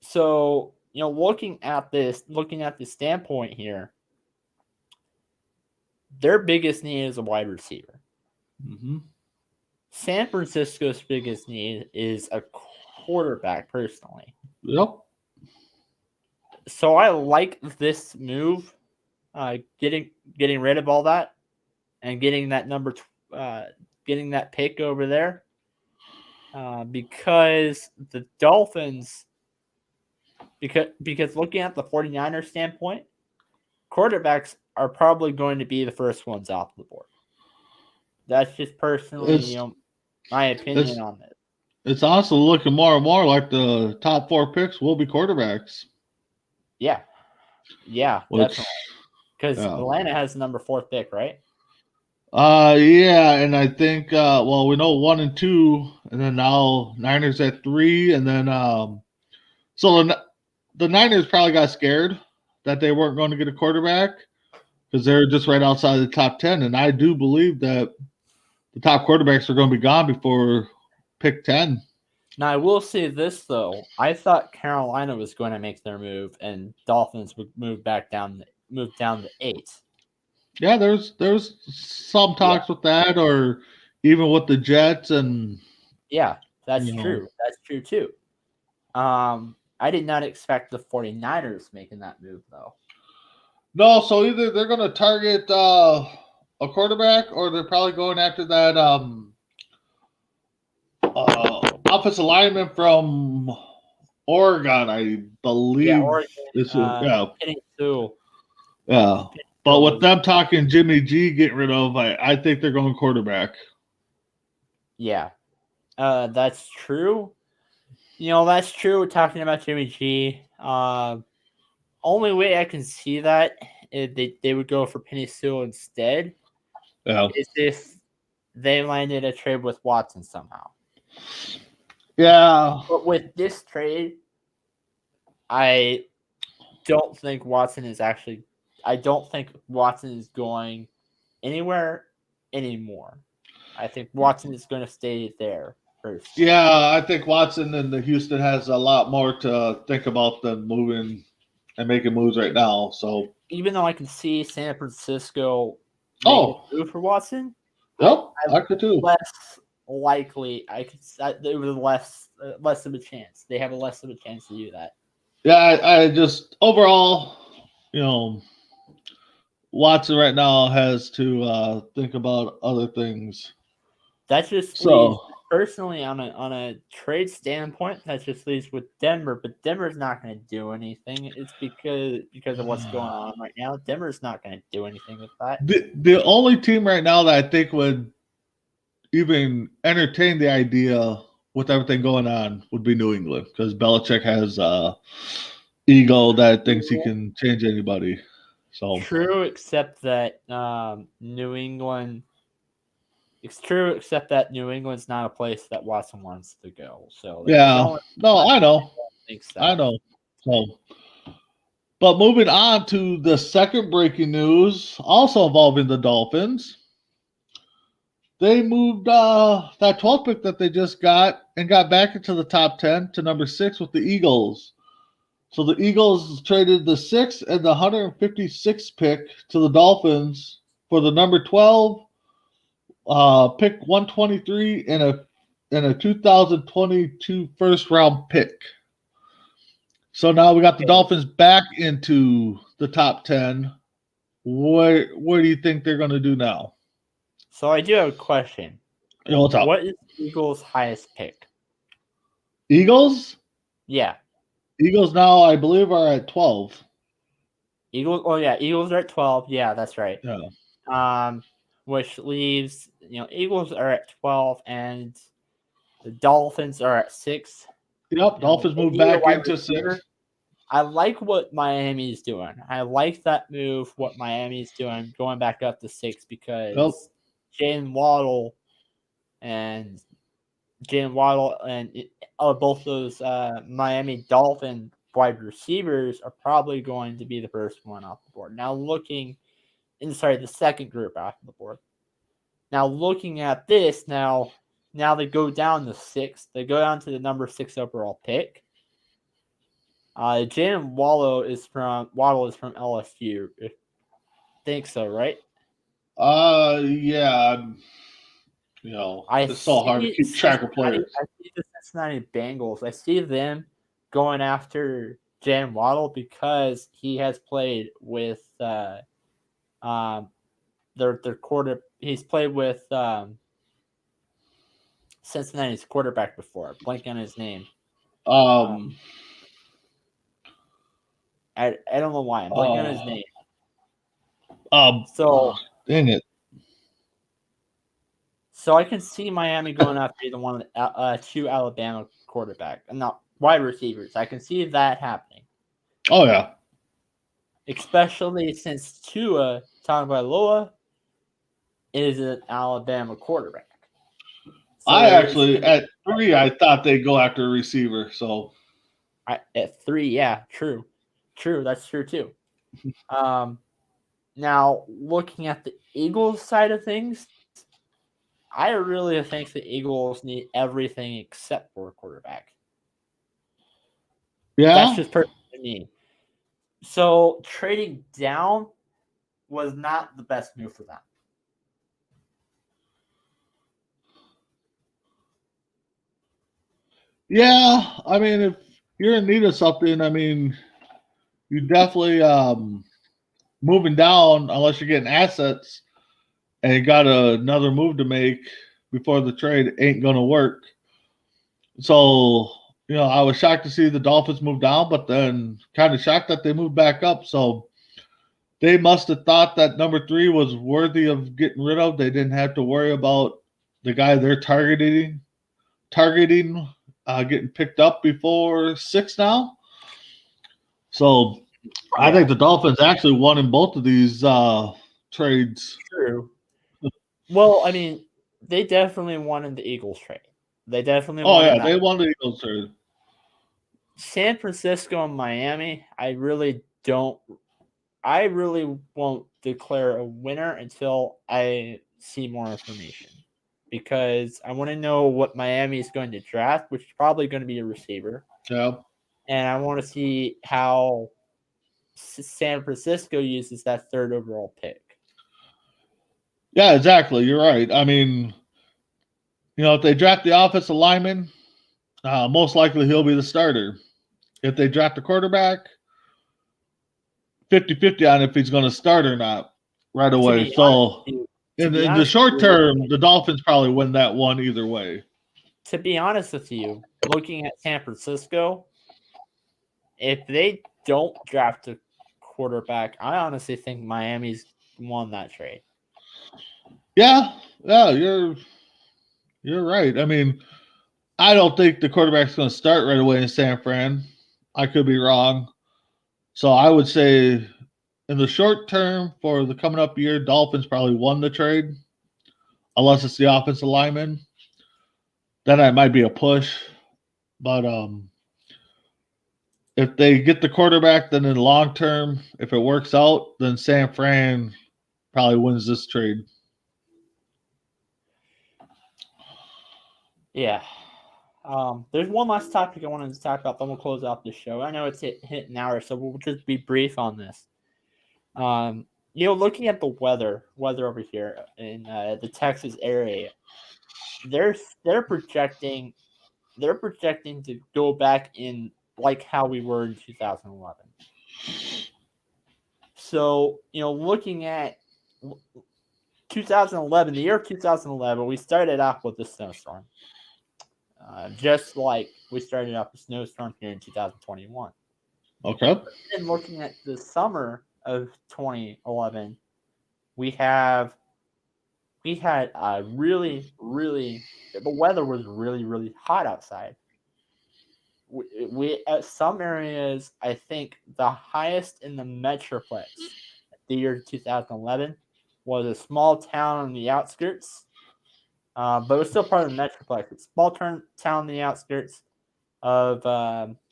So, looking at the standpoint here, their biggest need is a wide receiver.
Mm-hmm.
San Francisco's biggest need is a quarterback, personally.
Yep.
So I like this move, getting rid of all that and getting that getting that pick over there, because the Dolphins, because looking at the 49ers standpoint, quarterbacks are probably going to be the first ones off the board. That's just personally, my opinion on it.
It's also looking more and more like the top 4 picks will be quarterbacks.
Yeah, definitely. Because Atlanta has the number 4 pick, right?
Yeah, and I think we know 1 and 2, and then now Niners at 3, and then so the Niners probably got scared that they weren't going to get a quarterback because they're just right outside the top 10, and I do believe that the top quarterbacks are going to be gone before pick 10.
Now, I will say this, though. I thought Carolina was going to make their move, and Dolphins would move down to 8.
Yeah, there's some talks with that, or even with the Jets, and
yeah, that's true. That's true too. I did not expect the 49ers making that move, though.
No, so either they're going to target a quarterback, or they're probably going after that offensive lineman from Oregon, I believe.
Yeah, Oregon. Penny Sewell.
Yeah. But with them talking Jimmy G getting rid of, I think they're going quarterback.
Yeah. That's true. That's true. Talking about Jimmy G. Only way I can see that is they would go for Penny Sewell instead.
Yeah.
Is if they landed a trade with Watson somehow.
Yeah.
But with this trade, I don't think Watson is going anywhere anymore. I think Watson is going to stay there first.
Yeah, I think Watson and the Houston has a lot more to think about than moving and making moves right now. So
even though I can see San Francisco make a move for Watson,
I could too.
Less likely, it was less of a chance. They have a less of a chance to do that.
Yeah, I just overall, Watson right now has to think about other things.
That just leaves, personally, on a trade standpoint, that just leaves with Denver. But Denver's not going to do anything. It's because of what's going on right now. Denver's not going to do anything with that.
The only team right now that I think would even entertain the idea with everything going on would be New England, because Belichick has ego that thinks he can change anybody. So
true, except that New England. It's true, except that New England's not a place that Watson wants to go. So
yeah, no, I know.
I
know. So But moving on to the second breaking news, also involving the Dolphins. They moved that 12th pick that they just got and got back into the top 10 to number 6 with the Eagles. So the Eagles traded the 6th and the 156th pick to the Dolphins for the number 12, pick 123, and a 2022 first round pick. So now we got the Dolphins back into the top 10. Where do you think they're going to do now?
So I do have a question.
Yo, what's up?
What is the Eagles' highest pick?
Eagles?
Yeah.
Eagles now, I believe, are at 12.
Eagles. Oh yeah, Eagles are at 12. Yeah, that's right.
Yeah.
Which leaves Eagles are at 12 and the Dolphins are at 6.
Yep, Dolphins moved back into 6.
I like what Miami is doing. I like that move. What Miami is doing, going back up to 6 because Jalen Waddle and both those Miami Dolphin wide receivers are probably going to be the first one off the board. Now the second group off the board. Now looking at this, now they go down to 6. They go down to the number 6 overall pick. Jalen Waddle is from LSU. I think so, right?
Yeah. It's so hard to keep track of players.
I see the Cincinnati Bengals. I see them going after Jalen Waddle because he has played with their quarter. He's played with Cincinnati's quarterback before. Blank on his name. I don't know why. I'm blanking on his name.
Dang it.
So I can see Miami going after either one of the 2 Alabama quarterback, not wide receivers. I can see that happening.
Oh yeah.
Especially since Tua Tagovailoa is an Alabama quarterback.
So I actually at 3 I thought they'd go after a receiver. So
at 3, yeah, true, that's true too. Now looking at the Eagles side of things, I really think the Eagles need everything except for a quarterback.
Yeah,
that's just personally me. So trading down was not the best move for them.
Yeah, I mean, if you're in need of something, I mean, you definitely moving down unless you're getting assets and you got another move to make before the trade ain't going to work. So, I was shocked to see the Dolphins move down, but then kind of shocked that they moved back up. So they must have thought that number 3 was worthy of getting rid of. They didn't have to worry about the guy they're targeting getting picked up before 6 now. So I think the Dolphins actually won in both of these trades.
True. Well, I mean, they definitely won in the Eagles trade. They definitely won.
Oh yeah, they won the Eagles trade.
San Francisco and Miami, I really won't declare a winner until I see more information. Because I want to know what Miami is going to draft, which is probably going to be a receiver.
Yeah.
And I want to see how San Francisco uses that 3rd overall pick.
Yeah, exactly. You're right. I mean, if they draft the offensive lineman, most likely he'll be the starter. If they draft a quarterback, 50-50 on if he's going to start or not right away. So in the short term, the Dolphins probably win that one either way.
To be honest with you, looking at San Francisco, if they don't draft a quarterback, I honestly think Miami's won that trade.
Yeah, you're right. I mean, I don't think the quarterback's going to start right away in San Fran. I could be wrong. So I would say in the short term for the coming up year, Dolphins probably won the trade, unless it's the offensive lineman. Then it might be a push. But if they get the quarterback, then in the long term, if it works out, then San Fran probably wins this trade.
Yeah. There's one last topic I wanted to talk about, then we'll close out the show. I know it's hit an hour, so we'll just be brief on this. Looking at the weather over here in the Texas area, they're projecting to go back in like how we were in 2011. So, looking at 2011, the year of 2011, we started off with a snowstorm. Just like we started off a snowstorm here in 2021.
Okay.
And looking at the summer of 2011, we had a really, really, the weather was really, really hot outside. We at some areas, I think the highest in the Metroplex the year 2011 was a small town on the outskirts, but it was still part of the Metroplex. It's a small town on the outskirts of,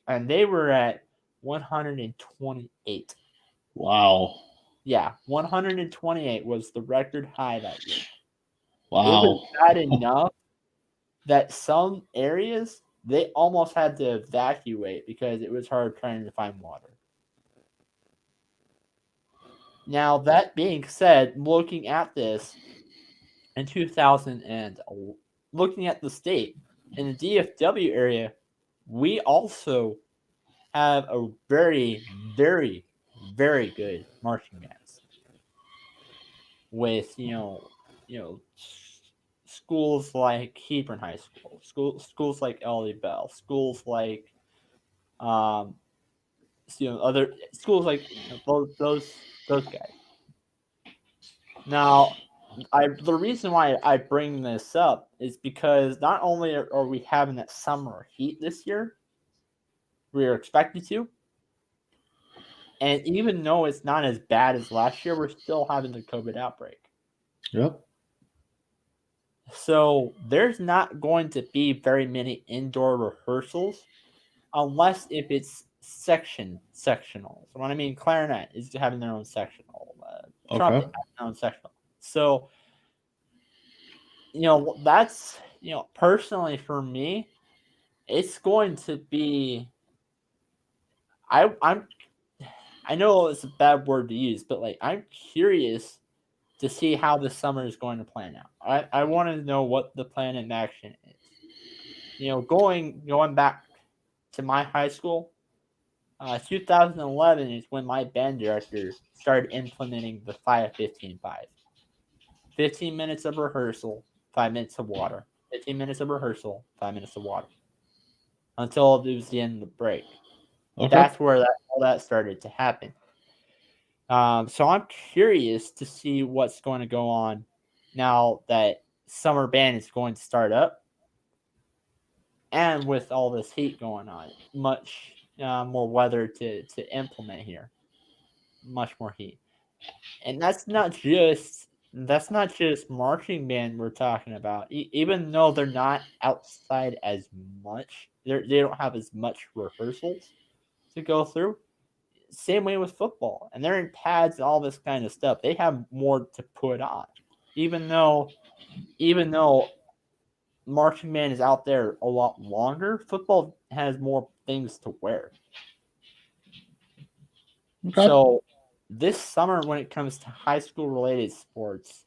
and they were at 128.
Wow.
Yeah, 128 was the record high that year.
Wow.
It was bad enough that some areas they almost had to evacuate because it was hard trying to find water. Now, that being said, looking at this in 2000 and looking at the state in the DFW area, we also have a very, very, very good marching bands with schools like Hebron High School, schools like Ellie Bell, schools like other schools like those guys. Now, the reason why I bring this up is because not only are we having that summer heat this year, we are expected to, and even though it's not as bad as last year, we're still having the COVID outbreak.
Yep.
So there's not going to be very many indoor rehearsals unless if it's sectional. So what I mean, clarinet is having their own sectional. Trumpet having their own sectional. So, that's, personally for me, it's going to be, I know it's a bad word to use, but like, I'm curious to see how the summer is going to plan out. I want to know what the plan in action is. Going back to my high school, 2011 is when my band director started implementing the 5-15-5. 15 minutes of rehearsal, 5 minutes of water. 15 minutes of rehearsal, 5 minutes of water. Until it was the end of the break. Okay. That's where all that started to happen. So I'm curious to see what's going to go on now that summer band is going to start up. And with all this heat going on, much more weather to implement here. Much more heat. And that's not just marching band we're talking about. Even though they're not outside as much, they don't have as much rehearsals to go through. Same way with football, and they're in pads and all this kind of stuff. They have more to put on, even though marching band is out there a lot longer. Football has more things to wear. Okay. So this summer, when it comes to high school related sports,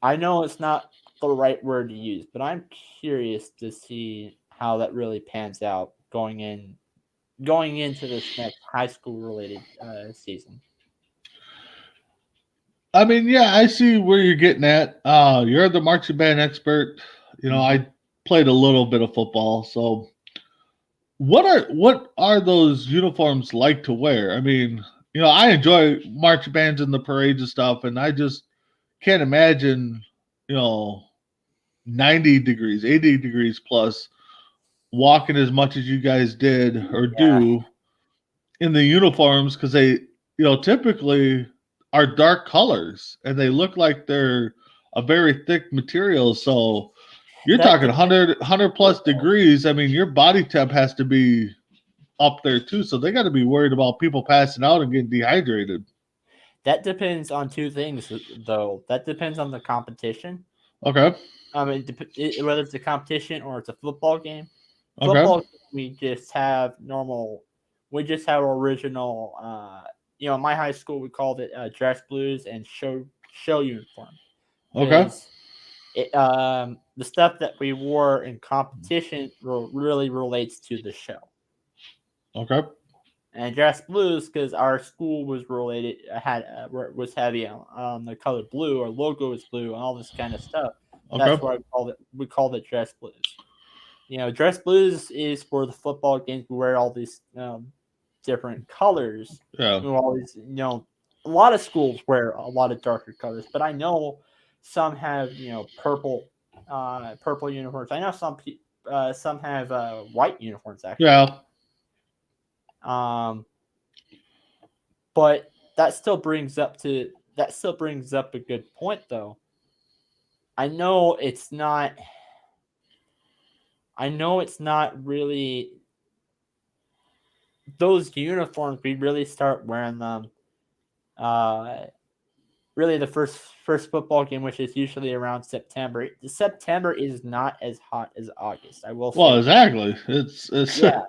I know it's not the right word to use, but I'm curious to see how that really pans out going into this next high school related season.
I mean, yeah, I see where you're getting at. You're the marching band expert. I played a little bit of football. So what are those uniforms like to wear? I mean, I enjoy marching bands and the parades and stuff, and I just can't imagine, 90 degrees, 80 degrees plus walking as much as you guys did or do in the uniforms, because they, typically are dark colors and they look like they're a very thick material. So you're talking 100 plus degrees. I mean, your body temp has to be up there too, so they got to be worried about people passing out and getting dehydrated.
That depends on two things, though. That depends on the competition.
Okay.
Whether it's a competition or it's a football game.
Okay.
Football, we just have normal. We just have original. In my high school, we called it dress blues and show uniform.
Okay.
Because the stuff that we wore in competition really relates to the show.
Okay.
And dress blues because our school was was heavy on the color blue. Our logo was blue and all this kind of stuff.
Okay.
That's why we called it dress blues. Dress blues is for the football games. We wear all these different colors.
Yeah.
We always, a lot of schools wear a lot of darker colors, but I know some have, purple uniforms. I know some have white uniforms actually.
Yeah.
But that still brings up a good point, though. I know it's not really those uniforms. We really start wearing them. Really, the first football game, which is usually around September. September is not as hot as August. I will say.
Well, exactly. It's
yeah.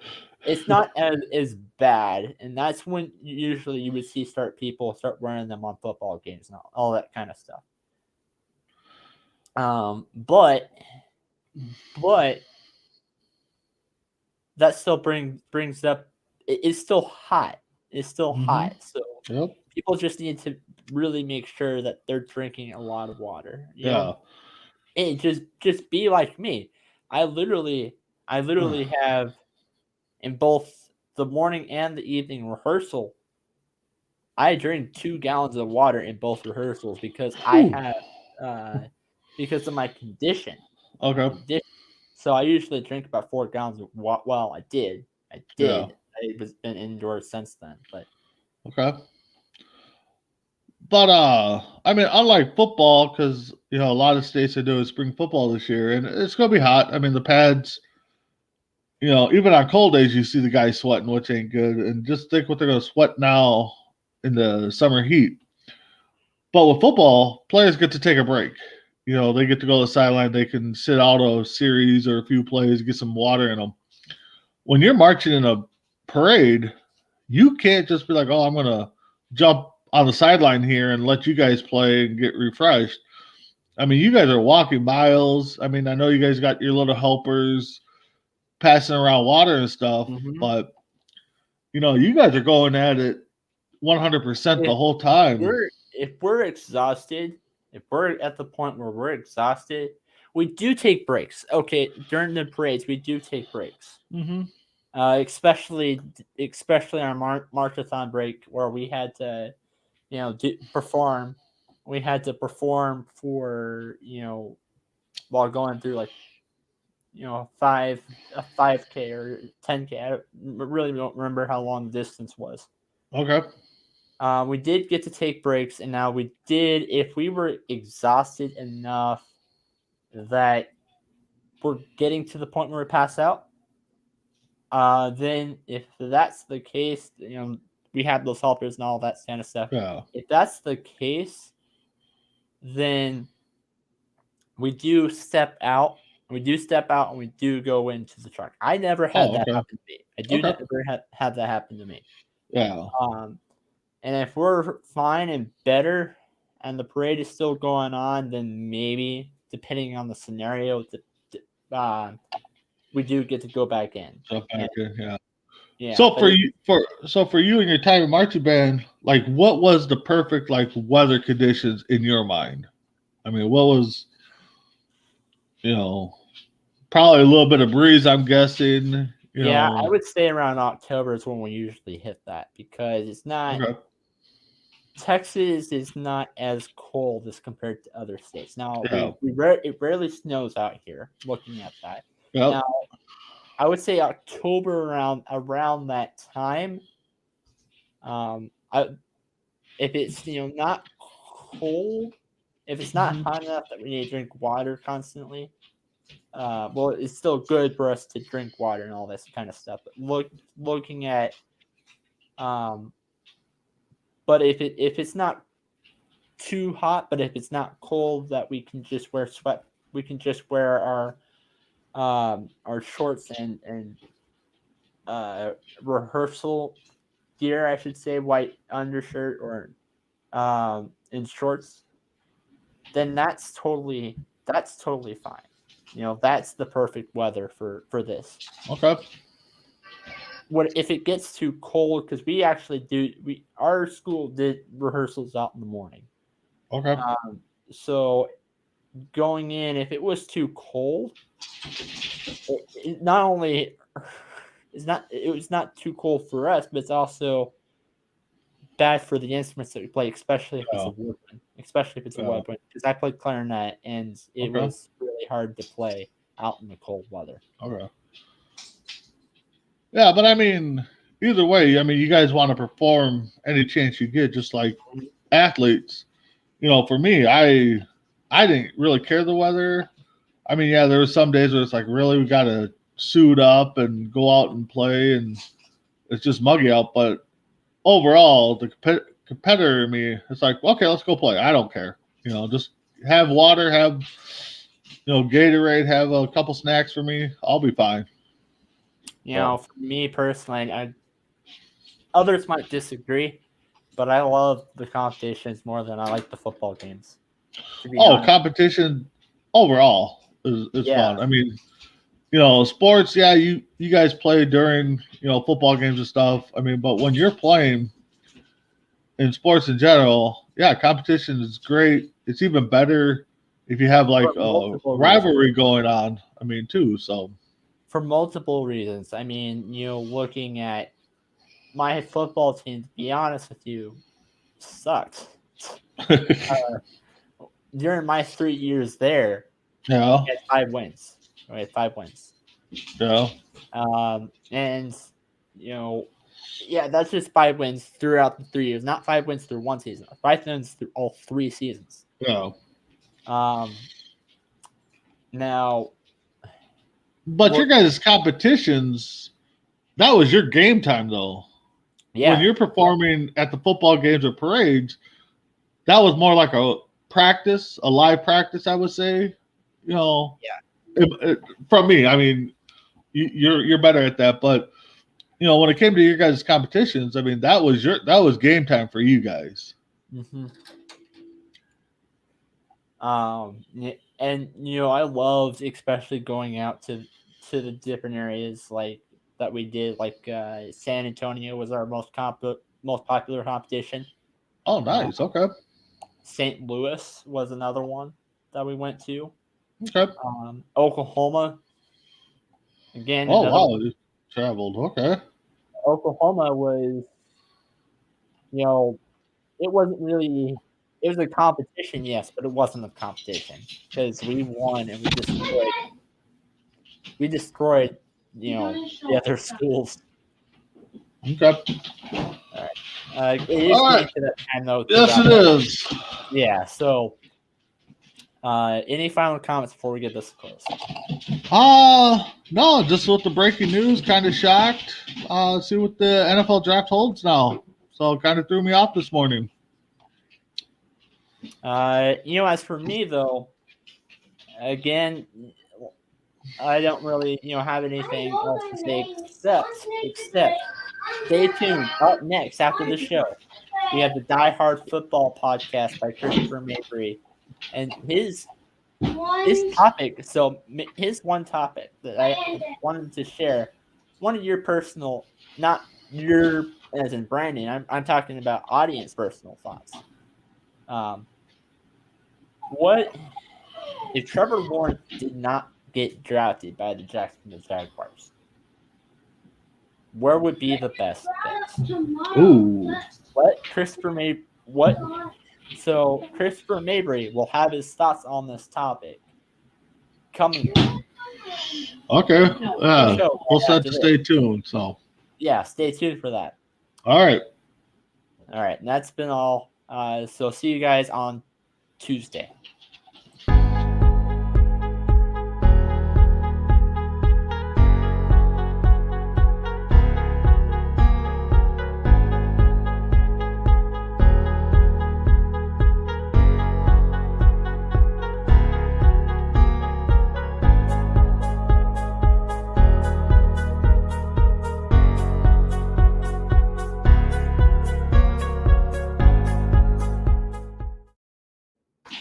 It's not as bad, and that's when usually you would see people start wearing them on football games and all that kind of stuff. But that still brings up. It's still hot. It's still hot. So
Yep.
people just need to really make sure that they're drinking a lot of water.
Yeah.
And just be like me. I literally have in both the morning and the evening rehearsal, I drink 2 gallons of water in both rehearsals because I have because of my condition.
Okay.
So I usually drink about 4 gallons of water. Well, I did.
Yeah.
I've been indoors since then, but
Okay. But I mean, unlike football, because a lot of states are doing spring football this year, and it's gonna be hot. I mean, the pads, even on cold days, you see the guys sweating, which ain't good. And just think what they're gonna sweat now in the summer heat. But with football, players get to take a break. They get to go to the sideline. They can sit out a series or a few plays, get some water in them. When you're marching in a parade, you can't just be like, "Oh, I'm gonna jump on the sideline here and let you guys play and get refreshed." I mean, you guys are walking miles. I mean, I know you guys got your little helpers passing around water and stuff, but you guys are going at it 100% the whole time.
If we're exhausted, if we're at the point where we're exhausted, we do take breaks. Okay, during the parades, we do take breaks. Especially our marchathon break where we had to, perform. We had to perform for while going through like a 5K or 10K. I really don't remember how long the distance was.
Okay.
We did get to take breaks, and now if we were exhausted enough that we're getting to the point where we pass out, then if that's the case, we have those helpers and all that kind of stuff.
Yeah.
If that's the case, then we do step out. And we do go into the truck. I never had that happen to me. I do never have that happen to me.
Yeah.
And if we're fine and better, and the parade is still going on, then maybe, depending on the scenario, we do get to go back in.
Yeah.
Yeah.
So for you and your time in marching band, like, what was the perfect weather conditions in your mind? I mean, what was, probably a little bit of breeze, I'm guessing.
I would say around October is when we usually hit that because it's not.
Okay.
Texas is not as cold as compared to other states. Now,
Yeah.
it rarely snows out here. Looking at that,
Yep.
now I would say October around that time. If it's not cold, if it's not hot enough that we need to drink water constantly, well, it's still good for us to drink water and all this kind of stuff. But looking at, but if it's not too hot, but if it's not cold, that we can just wear we can just wear our shorts and rehearsal gear, I should say, white undershirt or in shorts, then that's totally fine. That's the perfect weather for this.
Okay.
What if it gets too cold? Because our school did rehearsals out in the morning.
Okay.
So going in, if it was too cold, it not only it was not too cold for us, but it's also bad for the instruments that we play, especially if it's a woodwind. Woodwind, because I played clarinet and it was really hard to play out in the cold weather.
Okay. Yeah, but I mean, either way, I mean, you guys want to perform any chance you get, just like athletes. For me, I didn't really care the weather. I mean, yeah, there was some days where it's like, really, we got to suit up and go out and play, and it's just muggy out. But overall, the competitor in me, it's like, okay, let's go play. I don't care. Just have water, have Gatorade, have a couple snacks for me. I'll be fine.
For me personally, others might disagree, but I love the competitions more than I like the football games.
honest. Competition overall is fun. I mean, sports, yeah, you guys play during, football games and stuff. I mean, but when you're playing in sports in general, yeah, competition is great. It's even better if you have like a rivalry going on. I mean, too. So
for multiple reasons. I mean, looking at my football team, to be honest with you, sucked. During my 3 years there,
yeah,
we had 5 wins. We had 5 wins.
Yeah.
And yeah, that's just 5 wins throughout the 3 years, not 5 wins through one season. 5 wins through all 3 seasons.
Yeah.
Now,
but your guys' competitions, that was your game time though.
Yeah.
When you're performing at the football games or parades, that was more like a practice, a live practice, I would say. From me, I mean, you're better at that, but when it came to your guys' competitions, I mean, that was game time for you guys.
Mm-hmm. And I loved especially going out to the different areas like that we did. Like San Antonio was our most popular competition.
Oh, nice. Okay.
St. Louis was another one that we went to.
Okay.
Oklahoma. Again.
Oh wow, you traveled. Okay.
Oklahoma was, it wasn't really. It was a competition, yes, but it wasn't a competition because we won and we destroyed, the other schools.
Okay.
All right. It is getting to that time though.
Yes, it is.
Yeah. So, any final comments before we get this close?
No, just with the breaking news, kind of shocked. See what the NFL draft holds now. So it kind of threw me off this morning.
As for me though, again, I don't really, have anything else to say except stay tuned. Up next after the show, we have the Die Hard Football podcast by Christopher Mabry, and his topic. So his one topic that I wanted to share, one of your personal, not your as in Brandon. I'm talking about audience personal thoughts. What if Trevor Lawrence did not get drafted by the Jacksonville Jaguars? Where would be the best fit?
Ooh.
Christopher Mabry will have his thoughts on this topic coming.
Okay. We'll have to stay tuned. So.
Yeah, stay tuned for that.
All right.
And that's been all. So see you guys on Tuesday.